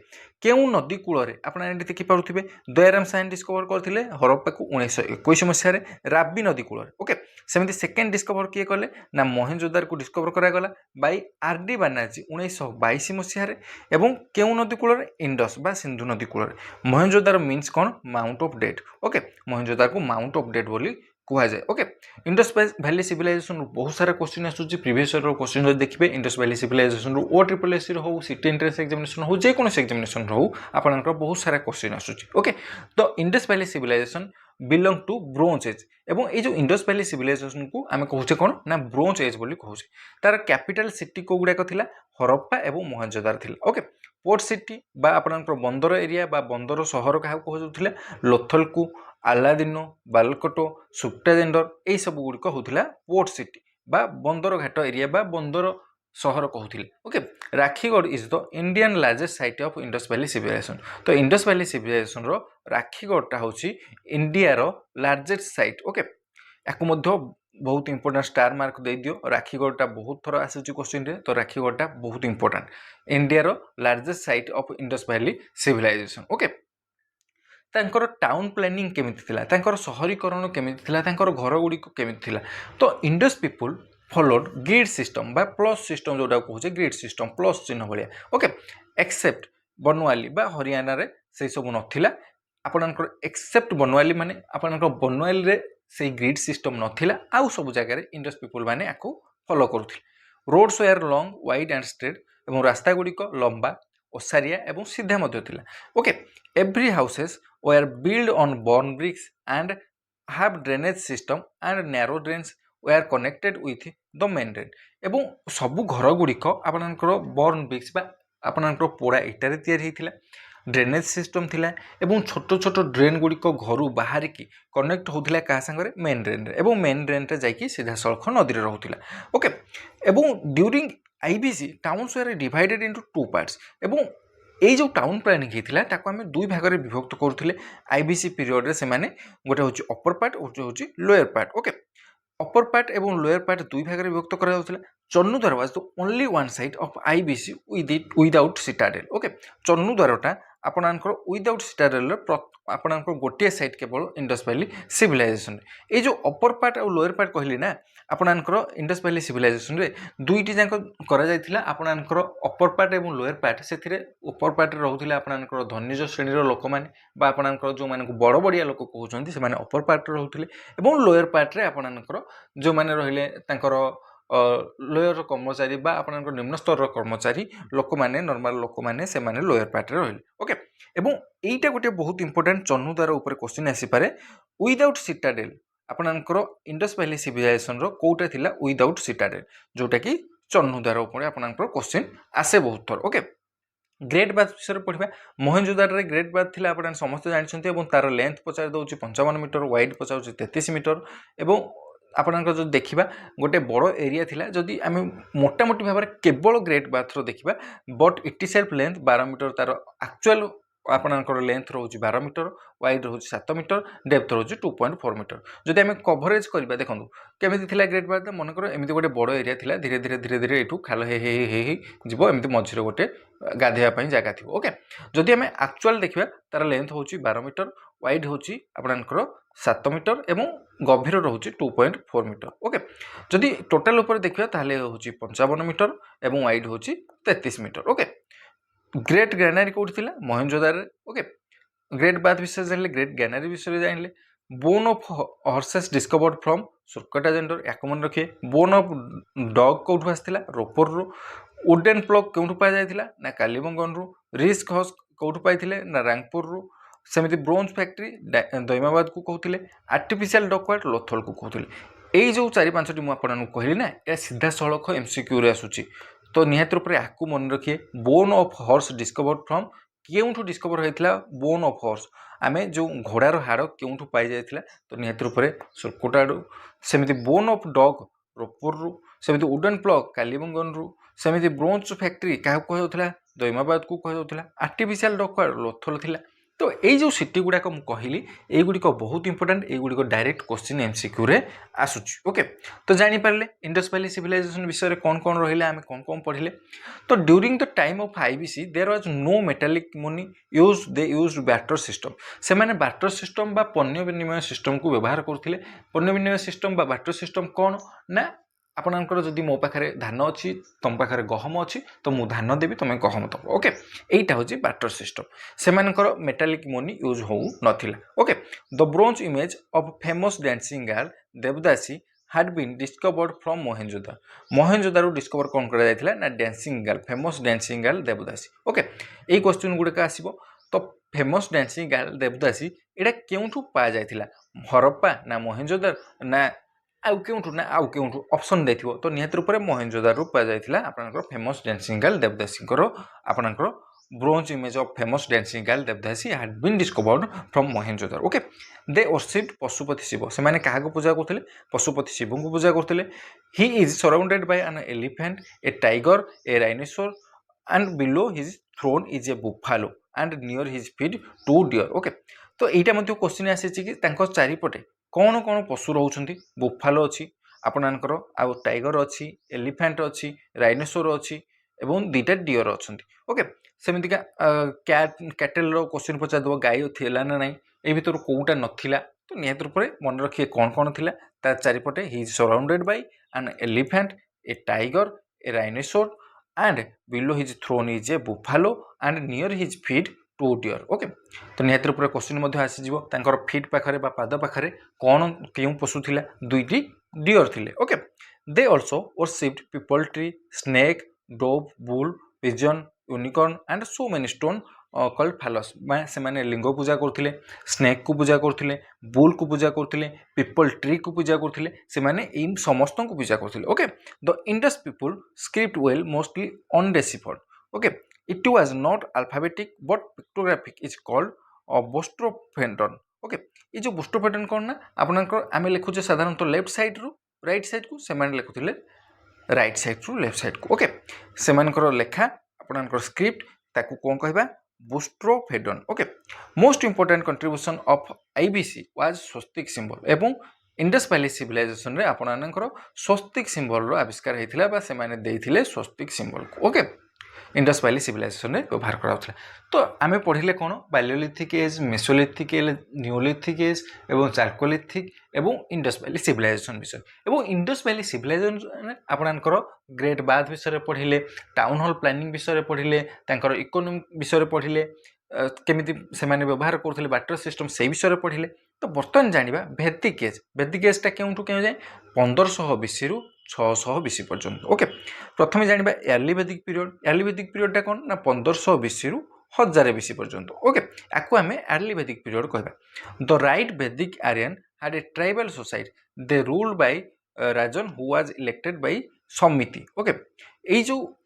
केउ नदी कूल आपने देखिपे दयाराम साहानी डिस्कवर करते हरप्पा को 1921 मसीह रावी नदी कूल ओके। सेमती सेकेंड डिस्कवर किए कले ना मोहेंजोदार को डिस्कवर करागला बाई आर.डी. बानर्जी 1922 मसीह एवं केउ नदी कूल इंडस बा सिंधु नदी कूल मोहेंजोदार मीन्स कौन माउंट ऑफ डेट ओके। मोहेंजोदार को माउंट ऑफ डेट बोली कह जाए ओके। इंडस वैली सिविलाइजेशन बहुत सारा क्वेश्चन आसूची प्रीवियस ईयर क्वेश्चन देखिए Indus valley civilisation O triple S हो सिटी एंट्रेंस एग्जामिनेशन हो जेकोसी एग्जामिनेशन हो आपनकर बहुत सारा क्वेश्चन आसूची ओके। तो Indus valley civilisation belong to bronze age एवं ये जो इंडस वैली सिविलाइजेशन को आम कहूचे कौन ना ब्रोंज एज बोली कहूचे। तार कैपिटल सिटी को गुड़ाक थिला हरप्पा एवं मोहेंजोदार थिला ओके। पोर्ट सिटी बा आपनकर बंदर एरिया बा बंदर सहर क्या कहूला लोथल को आलादिनो बालकोटो सुक्टाजेंडर यही सब गुड़िक होता पोर्ट सिटी बा बंदर घाट एरिया बा बंदर सहर कहते okay. Rakhigarhi is the Indian largest site of Indus valley civilisation. तो इंडस वैली सिविलाइजेशन रो राखीगढ़टा हूँ इंडिया रो लार्जेस्ट साइट ओके। या बहुत इंपोर्टेंट स्टार मार्क दे दियो राखीगढ़टा बहुत थर आसूची क्वेश्चन रे। तो राखीगढ़टा बहुत इंपोर्टेंट इंडिया रो largest site of Indus valley civilisation okay. तांकर टाउन प्लानिंग केमिति थिला तांकर शहरीकरण केमिति थिला तांकर घर गुड़िक केमिति थिला। तो Indus people followed grid system बा प्लस सिस्टम जोटा कहूचे ग्रिड सिस्टम प्लस चिन्ह भाया ओके। एक्सेप्ट बनवाली बा हरियाणा रे से सब नथिला आपनकर एक्सेप्ट बनवाली माने आपनकर बनवाली रे से ग्रिड सिस्टम नथिला आउ सब जगह रे इंडस पीपुल माने आकु फॉलो करुथिले। Roads were long wide and straight एवं रास्ता गुड़िक लंबा ओसारिया एवं सीधा मध्य थिला okay. Every houses were built on born bricks and have drainage system and narrow drains were connected with the main drain एवं सबु घर गुड़िक आपनकर बर्न ब्रिक्स बा आपनकर पोड़ा इटारे तैयारी होइथिला ड्रेनेज सिस्टम थिला एवं छोट छोट ड्रेन गुड़िक घर बाहर की कनेक्ट होथिला का संगे मेन ड्रेन रे एवं मेन ड्रेन रे जाइकी सीधा सड़ख नदी रे रहउथिला ओके। एवं during IBC towns were divided into two parts एवं ये जो टाउन प्लानिंग होता ताको आम दुई भाग में विभक्त करुले आईबीसी पीरियड रे सेमाने गोटे हूँ अपर पार्ट और जो हूँ lower part okay. Upper part एवं लोअर पार्ट दुई भाग में विभक्त करा Chanhudaro was the only one site of IBC without citadel okay. चन्नुद्वारटा ଆପଣଙ୍କର ୱିଦାଉଟ୍ ସିଟାଡେଲର ଆପଣଙ୍କର ଗୋଟିଏ ସାଇଟ୍ କେବଳ ଇଣ୍ଡସ୍ ଭ୍ୟାଲି ସିଭିଲାଇଜେସନ୍। ଏଇ ଯେଉଁ ଅପର ପାର୍ଟ ଆଉ ଲୋୟର ପାର୍ଟ କହିଲି ନା, ଆପଣଙ୍କର ଇଣ୍ଡସ୍ ଭ୍ୟାଲି ସିଭିଲାଇଜେସନରେ ଦୁଇଟି ଯାକ କରାଯାଇଥିଲା। ଆପଣଙ୍କର ଅପର ପାର୍ଟ ଏବଂ ଲୋୟର ପାର୍ଟ, ସେଥିରେ ଉପର ପାର୍ଟରେ ରହୁଥିଲେ ଆପଣଙ୍କର ଧନୀଜ ଶ୍ରେଣୀର ଲୋକମାନେ ବା ଆପଣଙ୍କର ଯେଉଁମାନଙ୍କୁ ବଡ଼ ବଡ଼ିଆ ଲୋକ କହୁଛନ୍ତି ସେମାନେ ଅପର ପାର୍ଟରେ ରହୁଥିଲେ, ଏବଂ ଲୋୟର ପାର୍ଟରେ ଆପଣଙ୍କର ଯେଉଁମାନେ ରହିଲେ ତାଙ୍କର ଲୋୟର କର୍ମଚାରୀ ବା ଆପଣଙ୍କର ନିମ୍ନ ସ୍ତରର କର୍ମଚାରୀ ଲୋକମାନେ, ନର୍ମାଲ ଲୋକମାନେ, ସେମାନେ ଲୋୟର ପାର୍ଟରେ ରହିଲେ। ଓକେ, ଏବଂ এইটা গোটে ବହୁତ ইম্পর্টাଣ୍ଟ ଚହ୍ନୁଦ୍ୱାର ଉପରେ କ୍ୱେଶ୍ଚିନ୍ ଆସିପାରେ। ୱିଦାଉଟ୍ ସିଟାଡେଲ୍ ଆପଣଙ୍କର ଇଣ୍ଡସ୍ ଭ୍ୟାଲି ସିଭିଲାଇଜେସନର କେଉଁଟା ଥିଲା ୱିଦାଉଟ୍ ସିଟାଡେଲ୍, ଯେଉଁଟାକି ଚହ୍ନୁଦ୍ୱାର ଉପରେ ଆପଣଙ୍କର କ୍ୱେଶ୍ଚିନ୍ ଆସେ ବହୁତ ଥର। ଓକେ, ଗ୍ରେଟ୍ ବାଥ୍ ବିଷୟରେ ପଢ଼ିବା। ମହେଞ୍ଜୋଦାରୋରେ ଗ୍ରେଟ୍ ବାଥ୍ ଥିଲା, ଆପଣ ସମସ୍ତେ ଜାଣିଛନ୍ତି, ଏବଂ ତାର ଲେନ୍ଥ ପଚାରି ଦେଉଛି 55 ମିଟର, ୱାଇଡ୍ ପଚାରୁଛି 33 ମିଟର। ଏବଂ ଆପଣଙ୍କର ଯଦି ଦେଖିବା ଗୋଟେ ବଡ଼ ଏରିଆ ଥିଲା। ଯଦି ଆମେ ମୋଟାମୋଟି ଭାବରେ କେବଳ ଗ୍ରେଟ୍ ବାଥ୍ର ଦେଖିବା, but itself length 12 metre, ତାର ଆକ୍ଚୁଆଲ୍ ଆପଣଙ୍କର ଲେନ୍ଥ ରହୁଛି 12 ମିଟର, ୱାଇଡ୍ ରହୁଛି 7 ମିଟର, ଡେପ୍ଥ ରହୁଛି 2.4 ମିଟର। ଯଦି ଆମେ କଭରେଜ୍ କରିବା, ଦେଖନ୍ତୁ କେମିତି ଥିଲା ଗ୍ରେଟ୍ ବାଥ୍। ମନେକର ଏମିତି ଗୋଟେ ବଡ଼ ଏରିଆ ଥିଲା, ଧୀରେ ଧୀରେ ଏଇଠୁ ଖାଲ ହେଇ ଯିବ, ଏମିତି ମଝିରେ ଗୋଟେ ଗାଧୋଇବା ପାଇଁ ଜାଗା ଥିବ। ଓକେ, ଯଦି ଆମେ ଆକ୍ଚୁଆଲ୍ ଦେଖିବା ତାର ଲେନ୍ଥ ହେଉଛି 12 ମିଟର, ୱାଇଡ୍ ହେଉଛି ଆପଣଙ୍କର 7 ମିଟର ଏବଂ ଗଭୀର ରହୁଛି 2.4 ମିଟର। ଓକେ, ଯଦି ଟୋଟାଲ ଉପରେ ଦେଖିବା ତାହେଲେ ହେଉଛି 55 ମିଟର ଏବଂ ୱାଇଡ୍ ହେଉଛି 33 ମିଟର। ଓକେ, ଗ୍ରେଟ୍ ଗ୍ରାନାରୀ କେଉଁଠି ଥିଲା? ମହେଞ୍ଜୋଦାରୋରେ। ଓକେ, ଗ୍ରେଟ୍ ବାଥ୍ ବିଷୟରେ ଜାଣିଲେ, ଗ୍ରେଟ୍ ଗ୍ରାନାରୀ ବିଷୟରେ ଜାଣିଲେ। Bone of horses discovered from Surkotada ଜେଣ୍ଡର, ୟାକୁ ମନେ ରଖିବେ। ବୋନ୍ ଅଫ୍ ଡଗ୍ କେଉଁଠୁ ଆସିଥିଲା? ରୋପରରୁ। ଉଡେନ୍ ପ୍ଲଗ୍ କେଉଁଠୁ ପାଇଯାଇଥିଲା? ନା କାଲିବଙ୍ଗନରୁ। ରିସ୍କ ହସ୍କ କେଉଁଠୁ ପାଇଥିଲେ? ନା ରାଙ୍ଗପୁରରୁ। ସେମିତି ବ୍ରୋଞ୍ଜ ଫ୍ୟାକ୍ଟ୍ରି ଦୈମାବାଦକୁ କହୁଥିଲେ। ଆର୍ଟିଫିସିଆଲ ଡକୱାର୍ଟ ଲୋଥଲକୁ କହୁଥିଲେ। ଏଇ ଯେଉଁ 4-5ଟି ମୁଁ ଆପଣଙ୍କୁ କହିଲି ନା, ଏହା ସିଧାସଳଖ MCQରେ ଆସୁଛି, ତ ନିହାତି ରୂପରେ ଆକୁ ମନେ ରଖିବେ। ବୋନ୍ ଅଫ୍ ହର୍ସ ଡିସ୍କଭର୍ଡ ଫ୍ରମ୍, କେଉଁଠୁ ଡିସ୍କଭର ହୋଇଥିଲା ବୋନ୍ ଅଫ୍ ହର୍ସ, ଆମେ ଯେଉଁ ଘୋଡ଼ାର ହାଡ଼ କେଉଁଠୁ ପାଇଯାଇଥିଲା? ତ ନିହାତି ରୂପରେ ସୁର୍କୋଟା ଆଡ଼ୁ। ସେମିତି ବୋନ୍ ଅଫ୍ ଡଗ୍ ରୋପରରୁ। ସେମିତି ଉଡେନ୍ ପ୍ଲଗ୍ କାଲିବଙ୍ଗନରୁ। ସେମିତି ବ୍ରୋଞ୍ଜ ଫ୍ୟାକ୍ଟ୍ରି କାହାକୁ କୁହାଯାଉଥିଲା? ଦୈମାବାଦକୁ କୁହାଯାଉଥିଲା। ଆର୍ଟିଫିସିଆଲ ଡକୱାର୍ଟ ଲୋଥଲ ଥିଲା। ତ ଏଇ ଯେଉଁ ସିଟି ଗୁଡ଼ାକ ମୁଁ କହିଲି, এইଗୁଡ଼ିକ ବହୁତ ଇମ୍ପୋର୍ଟାଣ୍ଟ, এইଗୁଡ଼ିକ ଡାଇରେକ୍ଟ କ୍ୱେଶ୍ଚିନ୍ MCQରେ ଆସୁଛି। ଓକେ, ତ ଜାଣିପାରିଲେ ଇଣ୍ଡସ୍ ଭ୍ୟାଲି ସିଭିଲାଇଜେସନ୍ ବିଷୟରେ କ'ଣ କ'ଣ ରହିଲା, ଆମେ କ'ଣ କ'ଣ ପଢ଼ିଲେ। ତ during the time of IBC there was no metallic money use, they used barter system. ସେମାନେ ବାର୍ଟର ସିଷ୍ଟମ୍ ବା ପଣ୍ୟ ବିନିମୟ ସିଷ୍ଟମକୁ ବ୍ୟବହାର କରୁଥିଲେ। ପଣ୍ୟ ବିନିମୟ ସିଷ୍ଟମ୍ ବା ବାର୍ଟର ସିଷ୍ଟମ୍ କ'ଣ ନା, ଆପଣଙ୍କର ଯଦି ମୋ ପାଖରେ ଧାନ ଅଛି, ତମ ପାଖରେ ଗହମ ଅଛି, ତ ମୁଁ ଧାନ ଦେବି, ତମେ ଗହମ ଦେବ। ଓକେ, এইটা ହେଉଛି ବାର୍ଟର ସିଷ୍ଟମ୍। ସେମାନଙ୍କର ମେଟାଲିକ୍ ମନି ୟୁଜ୍ ହେଉନଥିଲା। Okay, the bronze image of famous dancing girl ଦେବଦାସୀ had been discovered from Mohenjo-daro. Mohenjo-daro discover କ'ଣ କରାଯାଇଥିଲା? ନା dancing girl, famous dancing girl devadasi. Okay, ଏଇ କ୍ୱେଶ୍ଚିନ୍ ଗୁଡ଼ିକ ଆସିବ। ତ ଫେମସ୍ ଡ୍ୟାନ୍ସିଂ ଗାର୍ଲ ଦେବଦାସୀ ଏଇଟା କେଉଁଠୁ ପାଇଯାଇଥିଲା? ହରପ୍ପା ନା ମହେଞ୍ଜୋଦାରୋ ନା ଆଉ କେଉଁଠୁ? ନା ଆଉ କେଉଁଠୁ ଅପସନ୍ ଦେଇଥିବ। ତ ନିହାତି ରୂପରେ ମହେଞ୍ଜୋଦାରୋରୁ ପାଇଯାଇଥିଲା ଆପଣଙ୍କର ଫେମସ୍ ଡ୍ୟାନ୍ସିଂ ଗାର୍ଲ ଦେବଦାସୀଙ୍କର ଆପଣଙ୍କର bronze image of famous dancing girl ଦେବଦାସୀ had been discovered from Mohenjodaro. Okay, they worshiped Pashupati Shiva. ସେମାନେ କାହାକୁ ପୂଜା କରୁଥିଲେ? ପଶୁପତି ଶିବଙ୍କୁ ପୂଜା କରୁଥିଲେ। He is surrounded by an elephant, a tiger, a rhinoceros, and below his throne is a buffalo and near his feet 2 deer। Okay, ତ এইটা ମଧ୍ୟ question ଆସିଛି କି ତାଙ୍କ ଚାରିପଟେ କ'ଣ କ'ଣ ପଶୁ ରହୁଛନ୍ତି? ବୁଫାଲୋ ଅଛି ଆପଣଙ୍କର, ଆଉ ଟାଇଗର ଅଛି, ଏଲିଫ୍ୟାଣ୍ଟ ଅଛି, ରାଇନୋସର ଅଛି ଏବଂ 2ଟା ଡିଅର ଅଛନ୍ତି। ଓକେ, ସେମିତିକା କ୍ୟାଟେଲର କ୍ୱେଶ୍ଚିନ୍ ପଚାରିଦେବ, ଗାଈ ଥିଲା ନା ନାହିଁ, ଏଇ ଭିତରୁ କେଉଁଟା ନଥିଲା? ତ ନିହାତି ରୂପରେ ମନେ ରଖିବେ କ'ଣ କ'ଣ ଥିଲା ତା ଚାରିପଟେ। He is surrounded by an elephant, a tiger, a rhinoceros, and below his throne is a buffalo and near his feet 2 deer। Okay, ତ ନିହାତି ରୂପରେ କ୍ୱେଶ୍ଚିନ୍ ମଧ୍ୟ ଆସିଯିବ, ତାଙ୍କର ଫିଟ୍ ପାଖରେ ବା ପାଦ ପାଖରେ କ'ଣ କେଉଁ ପଶୁ ଥିଲା? 2ଟି ଡିଅର ଥିଲେ। Okay, they also worshiped peepal tree, snake, dove, bull, pigeon, unicorn and so many stone called phallus। ସେମାନେ ଲିଙ୍ଗ ପୂଜା କରୁଥିଲେ, ସ୍ନେକ୍କୁ ପୂଜା କରୁଥିଲେ, ବୁଲ୍କୁ ପୂଜା କରୁଥିଲେ, ପିପଲ୍ ଟ୍ରିକୁ ପୂଜା କରୁଥିଲେ, ସେମାନେ ଏଇ ସମସ୍ତଙ୍କୁ ପୂଜା କରୁଥିଲେ। Okay, the Indus people script well mostly undeciphered. Okay, it was not alphabetic but pictographic is called boustrophedon. Okay, ଏଇ ଯେଉଁ ବୋଷ୍ଟ୍ରୋଫେଣ୍ଡନ୍ କ'ଣ ନା, ଆପଣଙ୍କର ଆମେ ଲେଖୁଛେ ସାଧାରଣତଃ ଲେଫ୍ଟ ସାଇଡ଼୍ରୁ ରାଇଟ୍ ସାଇଡ଼୍କୁ, ସେମାନେ ଲେଖୁଥିଲେ ରାଇଟ୍ ସାଇଡ଼୍ରୁ ଲେଫ୍ଟ ସାଇଡ଼୍କୁ। ଓକେ, ସେମାନଙ୍କର ଲେଖା ଆପଣଙ୍କର ସ୍କ୍ରିପ୍ଟ, ତାକୁ କ'ଣ କହିବା? Boustrophedon. Okay, most important contribution of IBC was swastika symbol. ଏବଂ ଇଣ୍ଡସ୍ ଭ୍ୟାଲି ସିଭିଲାଇଜେସନରେ ଆପଣମାନଙ୍କର ସ୍ୱସ୍ତିକ ସିମ୍ବଲର ଆବିଷ୍କାର ହୋଇଥିଲା ବା ସେମାନେ ଦେଇଥିଲେ ସ୍ୱସ୍ତିକ ସିମ୍ବଲକୁ। ଓକେ, इंडस वैली सिविलाइजेशन में व्यवहार कराउथला। तो आमे पढ़िले कोन palaeolithic age, mesolithic age, neolithic age एवं चारकोलिथिक एवं इंडस वैली सिविलाइजेशन विषय। एवं इंडस वैली सिविलाइजेशन आपनकर ग्रेट बाथ विषय पढ़िले, टाउन हॉल प्लानिंग विषय पढ़िले, तांकर इकोनॉमी विषय पढ़िले, केमिति सेमाने व्यवहार करथले वाटर सिस्टम से विषय पढ़िले। तो बर्तमान जानिबा वैदिक एज। वैदिक एजटा केउठु केउ जाय 1500 बीसी रु 600 बीसी पर्यंत। ओके, प्रथमे जानिबा अर्ली वैदिक पीरियड। अर्ली वैदिक पीरियडटा कोन ना 1500 बीसी रु 1000 बीसी पर्यंत। ओके, आकु आमे अर्ली वैदिक पीरियड कहबा। The right Vedic Aryan had a tribal society, they ruled by rajan who was elected by samiti. Okay, एई जो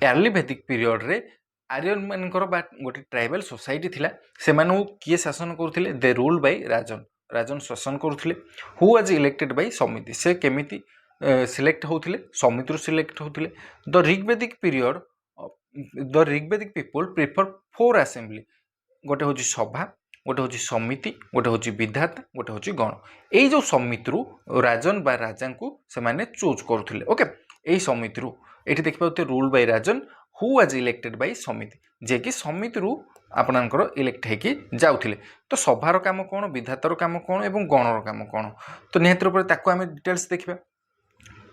अर्ली वैदिक पीरियड रे आर्यन मानकर बा गोटे ट्राइबल सोसाइटी थिला, सेमानु किए शासन करुथिले? दे रूल्ड बाय राजन, राजन शासन करुथिले। Who was elected by samiti, से केमिति सिलेक्ट होउथिले? समिति रु सिलेक्ट होउथिले। The Rigvedic period, the Rigvedic people prefer 4 assembly. गोटे होची सभा, गोटे होची समिति, गोटे होची विधाता, गोटे होची गण। एई जो समिति रु राजन बा राजा को से माने चूज करुथिले। ओके, एई समिति रु एठी देखि पाउते rule by rajan who was elected by samiti, जे कि समिति रु आपनकर इलेक्ट हेकी जाउथिले। तो सभार काम कोन, विधातार काम कोन एवं गणर काम कोन, तो निहत रूप ताको आमे डिटेल्स देखिबा।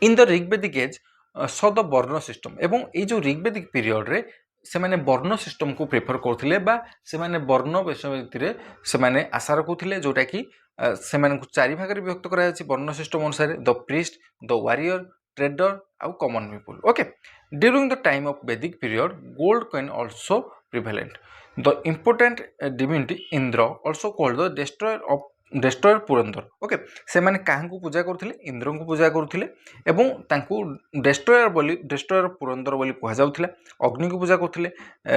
In the Rigvedic age so the varna system, एवं ये जो ऋग्वेदिक पीरियड रे से माने वर्ण सिस्टम को प्रिफर करथिले बा से माने वर्ण विषय रे से माने आशा रखुथिले, जोटा कि से माने चारि भाग रे विभक्त करा जाछि वर्ण सिस्टम अनुसार। The priest, the warrior, trader आउ common people. Okay, during the time of Vedic period gold coin also prevalent. The important divinity Indra also called the destroyer Purandar. Okay, से माने काहां पूजा करथिले? इंद्र को पूजा करथिले एवं तांकू डेस्ट्रॉयर पुरंदर बोली कहा जाउथिला। अग्नि को पूजा करथिले,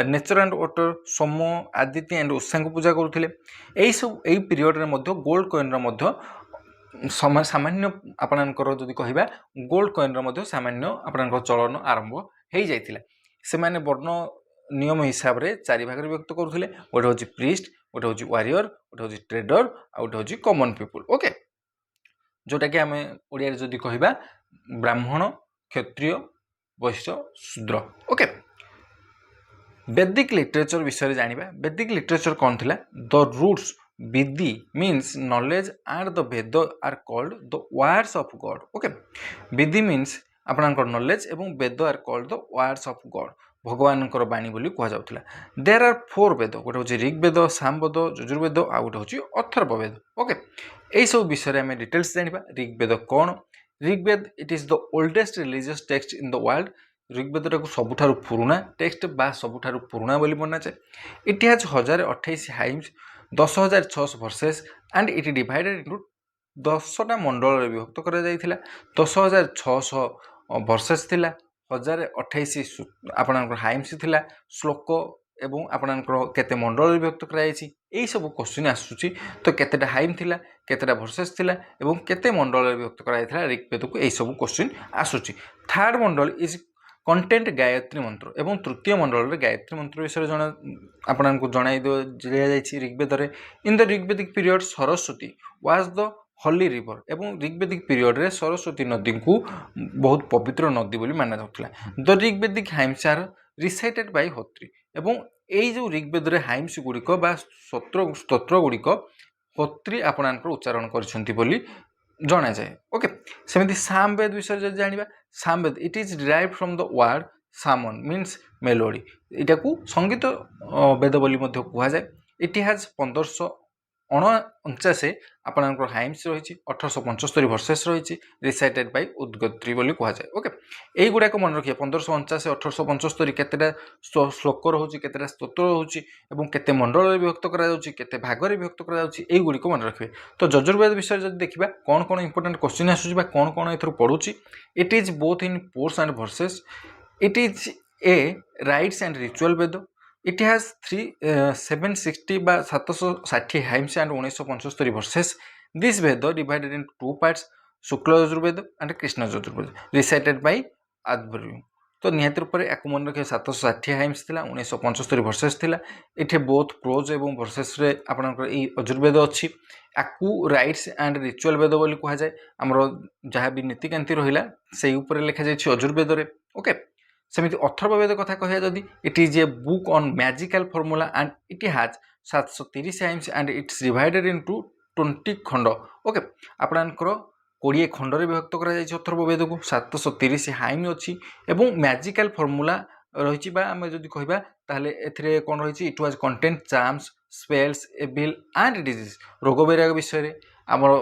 nature and water, Soma, Aditya and Usha को पूजा करथिले। एई सब एई पीरियड रे मध्य गोल्ड कॉइन रो मध्य सामान्य आपनकर जदि कहिबा गोल्ड कॉइन रो मध्य सामान्य आपनकर चलन आरंभ हेई जाइथिला। से माने वर्ण नियम हिसाब रे चारि भाग रे व्यक्त करुथिले। गोटे होची प्रीस्ट, गोटे होची वारियर, गोटे होची ट्रेडर आ गोटे होची कॉमन पीपल। ओके, जोटा कि आमे ओडिया रे जदि कहिबा ब्राह्मण, क्षत्रिय, वैश्य, शूद्र। ओके, वैदिक लिटरेचर विषय जानिबा। वैदिक लिटरेचर कौन थिला? The roots vidhi means knowledge and the Veda are called the words of God. Okay, vidhi means आपनकर नॉलेज एवं Veda are called the words of God, भगवानकर बाणी बोली कहा जाउथिला। देयर आर 4 वेद, गोटे होची ऋग्वेद, सामवेद, यजुर्वेद आ गोटे होची अथर्ववेद। ओके, एई सब विषय रे हमें डिटेल्स जानिबा। ऋग्वेद कोन? Rigveda it is the oldest religious text in the world. Rigveda को सबुठारु पुराना टेक्स्ट बा सबुठारु पुराना बोली मना जाए। It has 1028 hymns, 10600 verses and it divided into 10टा मंडल रे विभक्त करा जायथिला। 10600 वर्सेस थिला, 1028 आपनकर हाइम्स थिला, श्लोक एवं आपनकर केते मंडल विभक्त करा जायछि। एई सब क्वेश्चन आसुची। तो केतेटा हाइम थिला, केतेटा वर्सेस थिला एवं केते मंडल विभक्त करा जायथिला ऋग्वेद को, एई सब क्वेश्चन आसुची। Third Mandal is content Gayatri मंत्र एवं तृतीय मंडल रे गायत्री मंत्र विषय जणा आपनकर जणाई दिया जायछि ऋग्वेद रे। In the Rigvedic period Saraswati was the holy river, एवं ऋग्वेदिक पीरियड रे सरस्वती नदी को बहुत पवित्र नदी बोली माना जाउथला। The Rigvedic hymns are recited by Hotri, एवं एई जो ऋग्वेद रे हाइम्स गुड़िक बा स्तोत्र गुड़िक होत्री आपनकर उच्चारण करछंती बोली जना जाए। ओके, सेमिति सामवेद विषय जदि जानिबा। Samaveda it is derived from the word saman means melody. इटा को संगीत वेद बोली मध्य कहा जाए। इट हैज 1549 आपनकर हाइम्स रही, 1875 वर्सेस रही, रिसाइटेड बाय उद्गत्री बोली कहा जाए। ओके, एई गुडा को मन रखिए। 1549, 1875 केतेटा श्लोक रहुची, केतेटा स्तोत्र रहुची एवं केते मंडल रे विभक्त करा जाउची, केते भाग रे विभक्त करा जाउची, एई गुडी को मन रखिए। तो यजुर्वेद विषय जदि देखिबा कोन कोन इंपोर्टेंट क्वेश्चन आसुची बा कोन कोन एथरो पढुची। It is both in prose and verses. It is a rites and ritual Veda. It has 760 बा 760 hymns and 1975 verses. This Veda divided in 2 parts, Shukla Yajurveda and Krishna Yajurveda, recited by Adhvaryu. तो निहत रूप से मन रखिए 760 हाइम्स थिला, 1975 वर्सेस थिला। इथे बोथ प्रोज एवं वर्सेस रे आपनकर ई यजुर्वेद अछि। आकु राइट्स एंड रिचुअल वेद बोली कहा जाए। हमरो जहाँ भी नीतिकांति रहिला सेही ऊपर लिखा जाय यजुर्वेद रे। ओके, सेमिति अथर्ववेद कथा कहया जदि it is a book on magical formula and it has 730 hymns and it's divided into 20 खंड ओके आपणकर 20 खंडरे विभक्त करा जायछि अथर्ववेद को 730 हाइम अछि एवं मैजिकल फॉर्मूला रही आम जदि कहबा ताहले एथिरे कोन रही it was content charms spells evil and disease रोग वैराग विषय आमर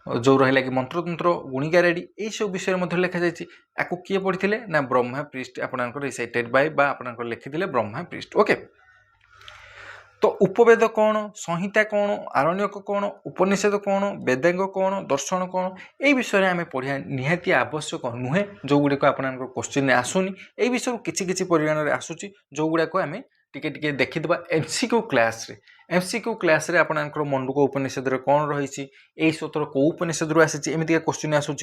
जो रहा कि मंत्रतंत्र गुणिका रेडी यही सब विषय लिखा जाए आपको किए पढ़ी ना ब्रह्मा प्रीस्ट आपंकर रिसाइटेड बाय आपंकर लिखिले ब्रह्मा प्रीस्ट ओके तो उपवेद कौन संहिता कौन आरण्यक कौन उपनिषद कौन वेदांग कौन दर्शन कौन यही विषय आम पढ़ा निहाती आवश्यक नुहे जो गुड़िक आप क्वेश्चन आसुनी यही विषय किसी परिमाण में आसूँ जो गुड़ाक आम टिके देखीदे एमसीक्यू क्लास रे एमसीक्यू क्लास रे आपनकर मंडूक उपनिषद रे कौन रही यही सूत्र कौ उपनिषद रु आसी एमती क्वेश्चन आसूँ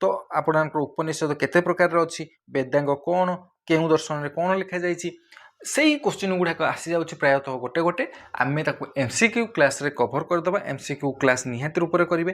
तो आपनकर उपनिषद केते प्रकार अच्छी वेदांग कौन केउ दर्शन रे कौन लिखा जाइए से क्वेश्चन गुड़ाक आसी जाऊँच प्रायतः गोटे गोटे आम एमसीक्यू क्लास रे कभर करदे एमसीक्यू क्लास निहाती रूप से करेंगे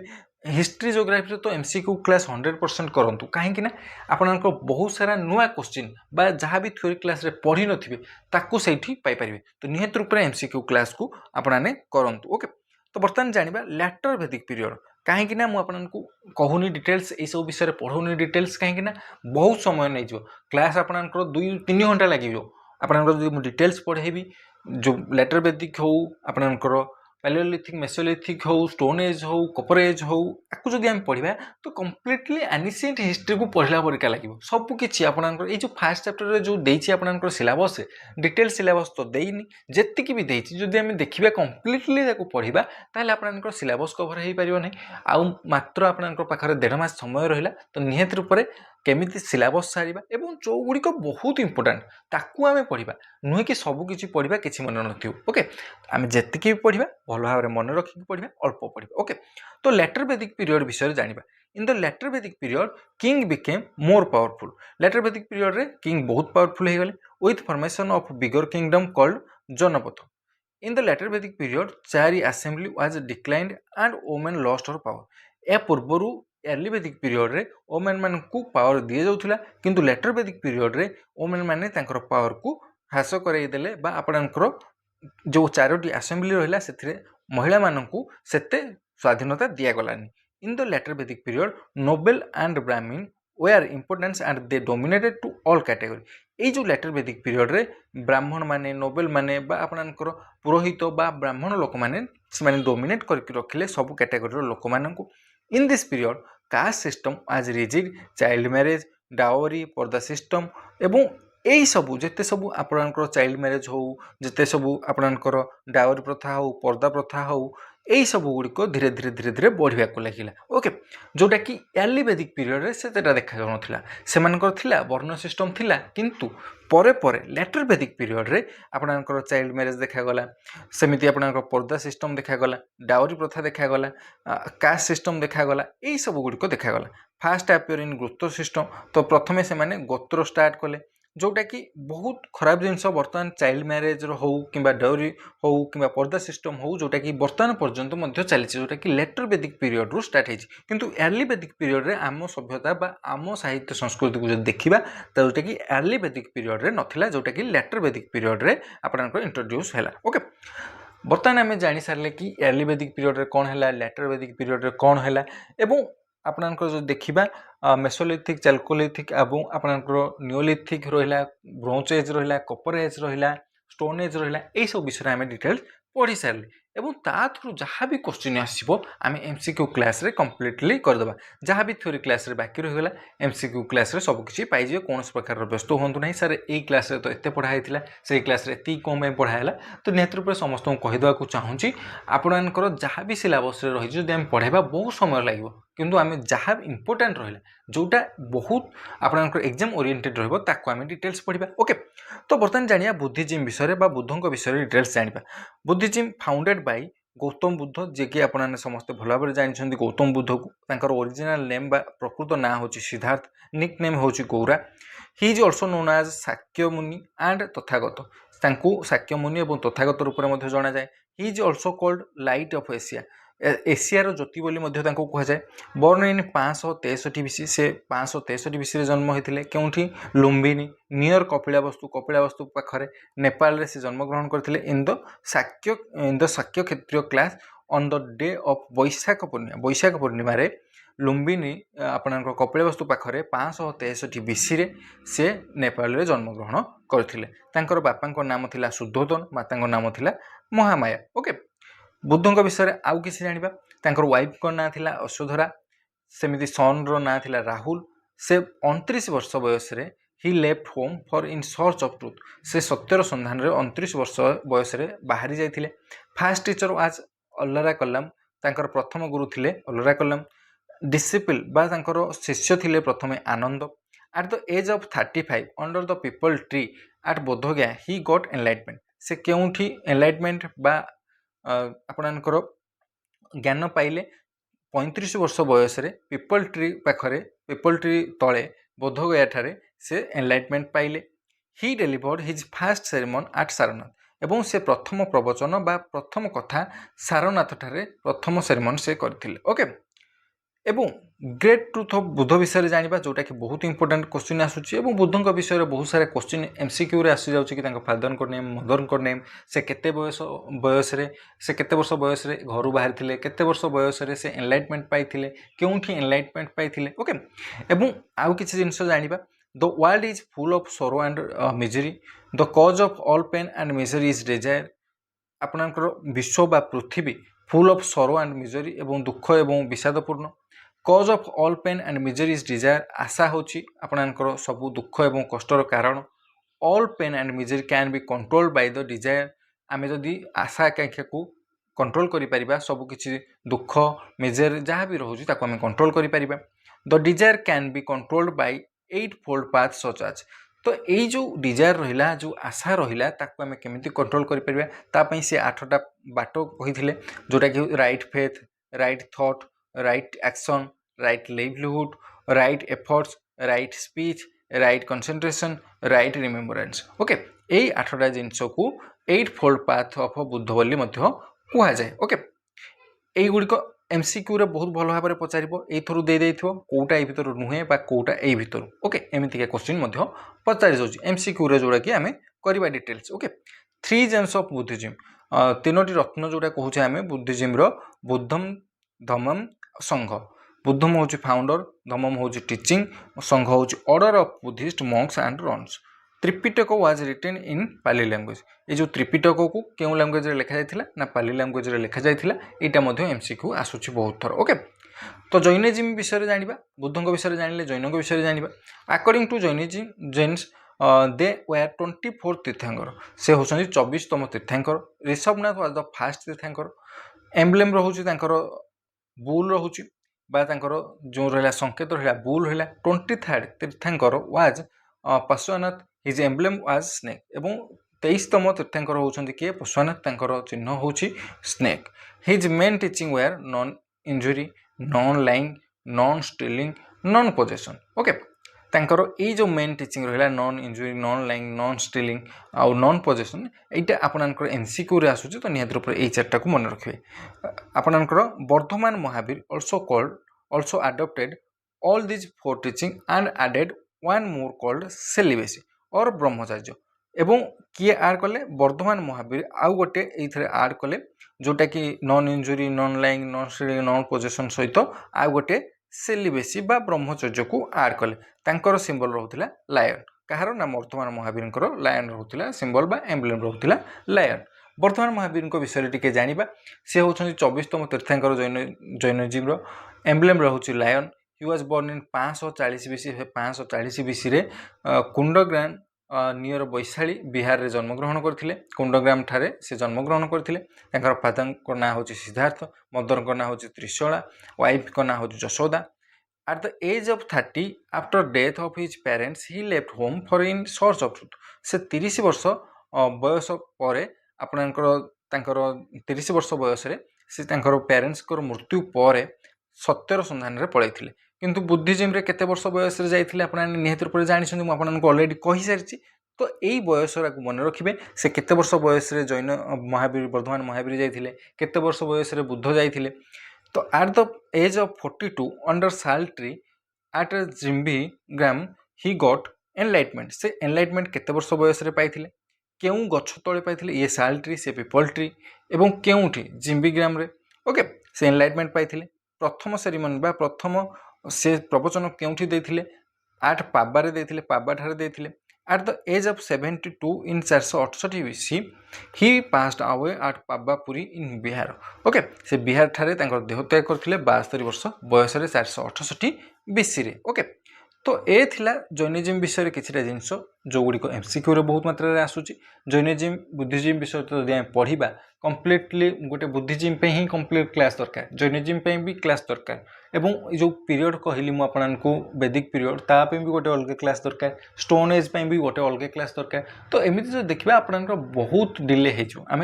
हिस्ट्री जोग्राफी तो एमसीक्यू क्लास 100% करूँ कहीं आपंकर बहुत सारा नुआ क्वेश्चन बा जहाँ भी थ्योरी क्लास रे पढ़ी नथिबे ताकू सेठी पाई परिबे तो निहाती रूप से एमसीक्यू क्लास को आपने करंतु ओके तो बर्तमान जानिबा लैटर वैदिक पीरियड कहीं आपको कहूनी डिटेल्स ये सब विषय पढ़ौनी डिटेल्स कहीं बहुत समय नहीं क्लास आपंकर 2-3 घंटा लगे आपंकर डिटेल्स पढ़ेबी जो लेटर वैदिक हो आपंकर पैलियोलिथिक मेसोलिथिक हो स्टोन एज हो कपर एज हो आपको जब आम पढ़ा तो कम्प्लीटली एनिशिएंट हिस्ट्री को पढ़ला परिका लगे सबकि आपंकर ये जो फास्ट चैप्टर जो देती आपंकर सिलेबस डिटेल सिलेबस तो देनी जी भी देती जब आम देखा कम्प्लीटली पढ़ा ताल आपंकर सिलेबस कभर हो पार नहीं आउ मात्र आपंकर पाखे 1.5 मास समय रहा तो निहत रूप से केमिति सिलेबस सारिबा एवं जो गुड़िक बहुत इंपोर्टाट ताकू आम पढ़ा नुहे कि सबकि पढ़ा कि मन नथिबो ओके आम जी पढ़ा भल भाव में मन रखिक पढ़ा अल्प पढ़ा ओके तो लेटर वैदिक पीरियड विषय जानिबा इन द लेटर वैदिक period king became more powerful later वैदिक पीरियड रे किंग बहुत पावरफुल हो गले with formation of bigger kingdom called Janapada in the later वैदिक पीरियड चारि assembly was declined and women lost her power ए पूर्वर अर्ली वैदिक पीरियड रे वोमेन मान को पावर दि जाउथिला किंतु लेटर वैदिक पीरियड रे वोमेन माने तांकर पावर को ह्रास करैदेले बा आपणकर जो 4टी असेंबली रहा से महिला मानू सेते स्वाधीनता दिगलानी इन द लेटर वैदिक period noble and Brahmin were importance and they dominated to all category ये जो लेटर वैदिक पीरियड रे ब्राह्मण माने नोबेल माने बा आपणकर पुरोहित बा ब्राह्मण लोक माने से डोमिनेट करके रखिले सब कैटेगरी लोक मानू in this period caste system आज रिजिड चाइल्ड मैरेज डावरी पर्दा सिस्टम एवं यही सबू जिते सबू आपणकर चाइल्ड मैरेज हो जिते सबू आपणकर डावरी प्रथा हो पर्दा प्रथा हो यही सब गुड़िक धीरे धीरे धीरे धीरे बढ़िया को लगिला ओके जोटा कि अर्ली वैदिक पीरियड रे सेटा देखा जाउनथिला सेमानकर थिला वर्ण सिस्टम थिला किंतु परे परे लेटर वैदिक पीरियड रे आपणकर चाइल्ड मैरेज देखा गला सेमिति आपणकर पर्दा सिस्टम देखा गला डावरी प्रथा देखा गला कास्ट सिस्टम देखा गला यही सब गुड़िक देखा गला फास्ट अपियर इन गोत्र सिस्टम तो प्रथमे से माने गोत्र स्टार्ट कले जोटा कि बहुत खराब जिनस बर्तमान चाइल्ड मैरेज हो कि डाउरी हो कि पर्दा सिस्टम हो जोटा कि बर्तमान पर्यंत चली जोटा कि लेटर वैदिक पीरियड रू स्टार्ट होती किंतु अर्ली वैदिक पीरियड रे आम सभ्यता बा आम साहित्य संस्कृति को जो देखा तो जोटा कि अर्ली वैदिक पीरियड रे नथिला जोटा कि लेटर वैदिक पीरियड रे आपनकर इंट्रोड्यूस हैला ओके बर्तमान आम जानी सारे कि अर्ली वैदिक पीरियड रे कौन है लेटर वैदिक पीरियड रे कौन है एवं आपनकर जो देखा मेसोलिथिक चाल्कोलिथिक एवं आपनकर नियोलिथिक रहा ब्रोंज एज रहा कपर एज रहा स्टोन एज रहा यही सब विषय आम डिटेल्स पढ़ी सारे एवं ता थ्रू जहाँ भी क्वेश्चन आसो आम एमसीक्यू क्लास रे कंप्लीटली करदे जहाँ भी थ्योरी क्लास रे बाकी रहीगला एमसीक्यू क्लास रे सबकिछि पाइजे कौन प्रकार व्यस्त हूँ ना सर यही क्लास रे तो एत पढ़ाई से क्लास रे एति कम पढ़ाला तो निहत रूप से समस्त कहीदेक चाहूँगी आपणकर जहाँ भी सिलेबस रही जब आम पढ़ाइबा बहुत समय लगे किंतु आम जहाँ इंपोर्टाट रहा जोटा बहुत आपंकर एग्जाम ओरिएंटेड रहा डिटेल्स पढ़ा ओके तो बर्तमान जानिया बुद्धिजिम विषय बा बुद्धों विषय डिटेल्स जानिबा Buddhism founded by Gautama Buddha जे कि आपने समस्ते भल भाव जानते गौतम बुद्ध को ओरिजिनल नेम बा प्रकृत ना हूँ सिद्धार्थ निक नेम हूँ गौरा he is also known as Shakyamuni and Tathagata Shakyamuni और तथागत रूप में जना जाए he is also called light of Asia एशियार ज्योति बोली कहुए। बर्न इन 563 BC से 563 BC रे जन्म होते क्योंकि लुम्बिनी नियर कपिलावस्तु पाखरे नेपाल रे से जन्मग्रहण करते इन the Shakya Kshatriya class on the day of Vaishakha Purnima रे लुम्बिनी आपण कपिलावस्तु पाखरे 563 BC रे से नेपाल रे जन्मग्रहण करते। बापा नाम थिला शुद्धोधन, माता नाम थिला महामाया। ओके, बुद्धों विषय आउ किसी जानिबा। तांकर वाइफ को ना थिला अशोधरा, सेमिति सन रो ना थिला राहुल। से 29 वर्ष बयस रे he left home for in search of truth. से सत्यर सन्धान रे 29 वर्ष बयस रे बाहरी जाइथिले। फास्ट टीचर आज अल्लारा कलाम, तांकर प्रथम गुरु थिले अल्लारा कलाम। डिसिपल बा तांकर शिष्य थिले प्रथमे Ananda. At the age of 35 under the peepal tree at Bodhgaya he got enlightenment. से केउठी एनलाइटमेंट बा आपणकर ज्ञान पाइले 35 वर्ष बयस रे पीपल ट्री तले बोधगया ठारे से एनलाइटमेंट पाइले। He delivered his first sermon at Sarnath. एवं से प्रथम प्रवचन बा प्रथम कथा सारनाथ ठारे प्रथम सेरेमन से करथिले। ओके, एवं ग्रेट ट्रुथ ऑफ बुद्ध विषय जानिबा, जोटा कि बहुत इंपोर्टेंट क्वेश्चन आसुची। एवं बुद्धों विषय रे बहुत सारे क्वेश्चन एमसीक्यू रे आसी जाउची कि फादर को नेम, मदर को नेम, से केते बयस रे से केते वर्ष बयस रे घर बाहर थिले, केते वर्ष बयस रे से एनलाइटमेंट पाइथिले, केउठी एनलाइटमेंट पाइथिले। ओके, एवं आउ किछि जिंस जानिबा। The world is full of sorrow and misery, the cause of all pain and misery is desire. आपनकर विश्व बा पृथ्वी full of sorrow and misery एवं दुख एवं विषादपूर्ण। Cause of all pain and misery is desire, आशा होची आपनकर सबु दुख एवं कष्टर कारण। All pain and misery can be controlled by the desire. आमे जदि आशा आकांक्षा को कंट्रोल करि परिबा, सबु किछि दुख मिजर जहाँ भी रहुची ताको आमे कंट्रोल करि परिबा। The desire can be controlled by 8 fold path such as. तो यही जो डिजायर रहिला, जो आशा रहिला, ताको आमे केमिति कंट्रोल करि परिबा, ता पई से 8टा बाटो कहिथिले, जोटा कि right faith, right thought, right action, right livelihood, right efforts, right speech, right concentration, right remembrance. Okay, यही 8टा जिनस को 8 फोल्ड पाथ ऑफ बुद्ध बोली मध्य कहा जाए। ओके, यही गुड़िक एमसीक्यू रे बहुत भल भाव में पचारिबो, एई थरु दे देइथिबो कोटा ए भितर नुहे बा कोटा ए भितर। ओके, एमिति के क्वेश्चन मध्य पचारि जाउची एमसीक्यू रे, जोड़ा कि आमे करबा details. Okay, 3 gems of Buddhism, तीनोटी रत्न जोड़ा कहूचे आमे बुद्धिज्म रो, बुद्धम, धम्मम, संघ। बुद्धम होची फाउंडर, धम्मम होची टीचिंग, संघ होची order of Buddhist Monks and runs. Tripitaka was written in Pali language. ये जो त्रिपिटक को क्यों लैंग्वेज रे लिखा जाइथिला ना पाली लैंग्वेज रे लिखा जाइथिला। एटा मध्ये एमसीक्यू आसुची बहुत थर। ओके, तो जैनिज्म विषय जानिबा, बुद्धों विषय जानिले जैन विषय जानिबा। According to Jainism Jains they were 24 tirthankara. से होछन 24तम tirthankara. Rishabhanatha was the first tirthankara. Emblem रहुची तांकर बुल रहुची बा तांकर जो रहला संकेत रहला बुल रहला। 23rd tirthankara was Pashunath, his emblem was snake. एवं 23तम तीर्थंकर होउछन्ति के पशुनाथ, तांकर चिन्ह होउची snake. His main teaching were non injury, non lying, non stealing, non possession. Okay, तांकर ए जो मेन टीचिंग रहला non injury, non lying, non stealing आउ नॉन पोजेशन, एटा आपनकर एमसीक्यू रे आसुची। तो निहात रूप ए चारटा को मन रखिबे। आपनकर Varthaman Mahavir also adopted all these 4 teaching and added one more called celibacy और ब्रह्मचर्य। एवं किए आड कले वर्धमान महावीर आउ गोटे एइथरे आड कले, जोटा कि non injury, non lying, non stealing, non possession सहित आउ गोटे सेलिबेसी बा ब्रह्मचर्य को आड कले। तांकर सिंबल रहउथिला लायन। कहार ना वर्धमान महावीर लायन रहउथिला सिंबल बा एम्ब्लेम रहउथिला लायन। वर्धमान महावीर विषय टिके जानिबा। से होछन 24तम तीर्थंकर जैनिज्म रो। एम्ब्लेम रहउची lion. He was born in 540 BC। 540 BC रे कुंडग्राम नियर वैशाली बिहार रे जन्मग्रहण करथिले। कुंडग्राम ठारे से जन्मग्रहण करथिले। तांकर फादर को ना होची सिद्धार्थ, मदर को ना होची त्रिशला, वाइफ को ना होची Jashoda. At the age of 30, after death of his parents, he left home for in search of truth. से 30 वर्ष बयस पर आपनकर तांकर 30 वर्ष बयस रे से तांकर पेरेंट्स को मृत्यु पर सत्यर सन्धान रे पळैथिले। किंतु बुद्धिज्म रे केते वर्ष बयस रे जाइथिले आपण निहित रूप रे जानि छथि। मु आपननको ऑलरेडी कहि सारिछि तो यही बयसरा मन रखिए से केते वर्ष बयस जैन महावीर वर्धमान महावीर जाइए केते वर्ष बयस बुद्ध जाइए तो at the age of 42 under sal tree at Jimbi Gram he got enlightenment से एनलाइटमेंट केते वर्ष बयस पाइथिले केउ गछ तले पाइथिले ये साल ट्री से पीपल ट्री एवं केउठी जिम्बी ग्राम रे ओके से एनलाइटमेंट पाइथिले प्रथम सेरिमनी बा प्रथम से प्रवचन केउठी देथिले एट पाबारे देथिले पाबा ठारे देथिले at the age of 72 in 468 BC he passed away at Pavapuri in Bihar okay से बिहार ठारे तांकर देहत्याग करथिले 72 वर्ष बयस 468 BC रे ओके तो ए थिला जैनिज्म विषय किछिटा जिनस जो गुड़िक एमसीक्यू रे बहुत मात्रा रे आसुची जैनिज्म बुद्धिज्म विषय तो जदि पढ़िबा कंप्लीटली गोटे बुद्धिज्म पे ही कंप्लीट क्लास दरकार जैनिज्म पे भी क्लास दरकार एवं जो पीरियड कहली मु आपनको वैदिक पीरियड ता पे भी गोटे अलग क्लास दरकार स्टोन एज पे भी गोटे अलग क्लास दरकार तो एमती जो देखा आपनकर बहुत डिले हो आम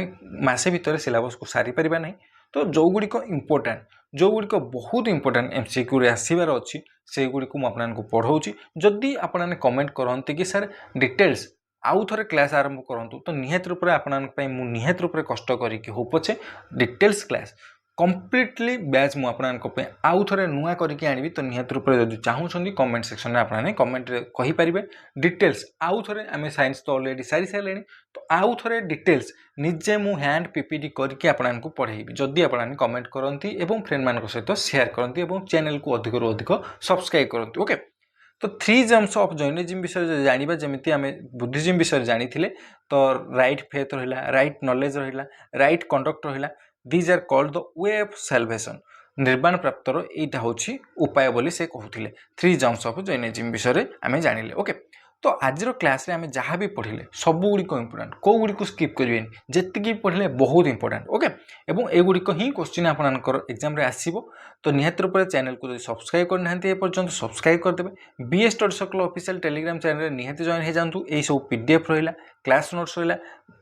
मसे भितर सिलेबस को सारी पारिबा नहीं तो जो गुड़िक इंपोर्टेंट जो गुड़िक बहुत इंपोर्टेंट एमसीक्यू रे आसीबार अच्छी से गुड़िक मुझे पढ़ाऊँगी जदि आपने कमेंट करते कि सर डिटेल्स आउ थे क्लास आरंभ करूँ तो निहत रूप से निहत रूप कष्ट करके हो पछे डिटेल्स क्लास कंप्लीटली बैच मुझे आउ थे नुआ करके आनी तो निहत रूप से जब चाहूँगी कमेंट सेक्शन में आपने कमेंट कहींपारे डिटेल्स आउ थे आम साइंस तो अलरेडी सारी सारे तो आउ थे डिटेल्स निजे मु हैंड पीपीटी करके आपको पढ़ेबी जदि आपने कमेंट करती और फ्रेंड मान सहित शेयर करती और चैनल को अधिक अधिक सब्सक्राइब करती ओके तो 3 जम्स ऑफ जैनिज्म विषय जाना जमी आम बुद्धिज्म विषय जानी तो राइट फेथ रहा राइट नॉलेज रहा राइट कंडक्ट रहा these are called the way of salvation nirvana प्राप्तर यहाँ हूँ उपाय बोली से कहते 3 जम्स ऑफ जैनिज्म विषय आम जानिले ओके तो आज क्लास रे आम जहाँ भी पढ़ले सब गुड़िक इंपोर्टेंट कौ गुड़िक स्किप करें जी पढ़ले बहुत इंपोर्टेंट ओके एवं एगुड़िक ही क्वेश्चन आपंकर एग्जाम आसो तो निहत रूप चैनल को जो सब्सक्राइब करना पर्यटन सब्सक्राइब करदे BS study circle official Telegram channel निहत जॉइन हो जातु यही सब पीडीएफ रहा क्लास नोट्स रहा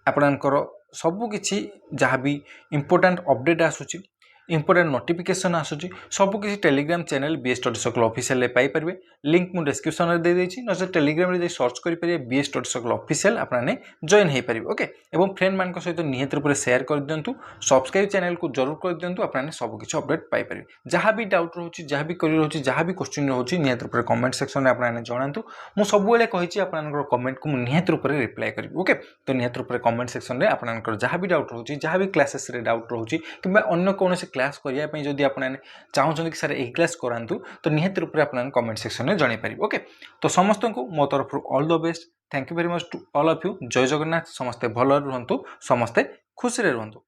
आपंकर सबकि जहाँ भी इंपोर्टेंट अपडेट आसूची इंपोर्टेंट नोटिफिकेशन आसूची सबकि Telegram channel BS study circle official पाइपर लिंक मुझे डिस्क्रिप्शन में दे देछि न टेलीग्राम रे सर्च करेंगे बीएस स्टडी सर्कल ऑफिशियल आपने जॉइन हो पारे ओके एवं फ्रेंड मान सहित निहत रूप से शेयर कर दिंतु सब्सक्राइब चैनल को जरूर कर दिंतु आपने सबकि अपडेट पाइपर जहाँ भी डाउट रोचे जहाँ भी क्वेरी रोचे जहाँ भी क्वेश्चन रोचे निहत रूप से कमेंट सेक्शन में आपने जनातु मुझे सबुले कही आपंकर कमेंट को निहत रूप से रिप्लाई करी ओके तो निहत रूप से कमेंट सेक्शन में आपंकर जहाँ भी डाउट रोचे जहाँ भी क्लासेस डाउट रोचे कि अन्य कौन क्लास करने जदि आपने चाहते कि सर यही क्लास करातु तो निहत रूप से आपने कमेंट सेक्शन में जन पारे ओके तो समस्त को मो तरफ all the best thank you very much to all of you जय जगन्नाथ समस्ते भल रुहतु समस्ते खुशी रुहतु।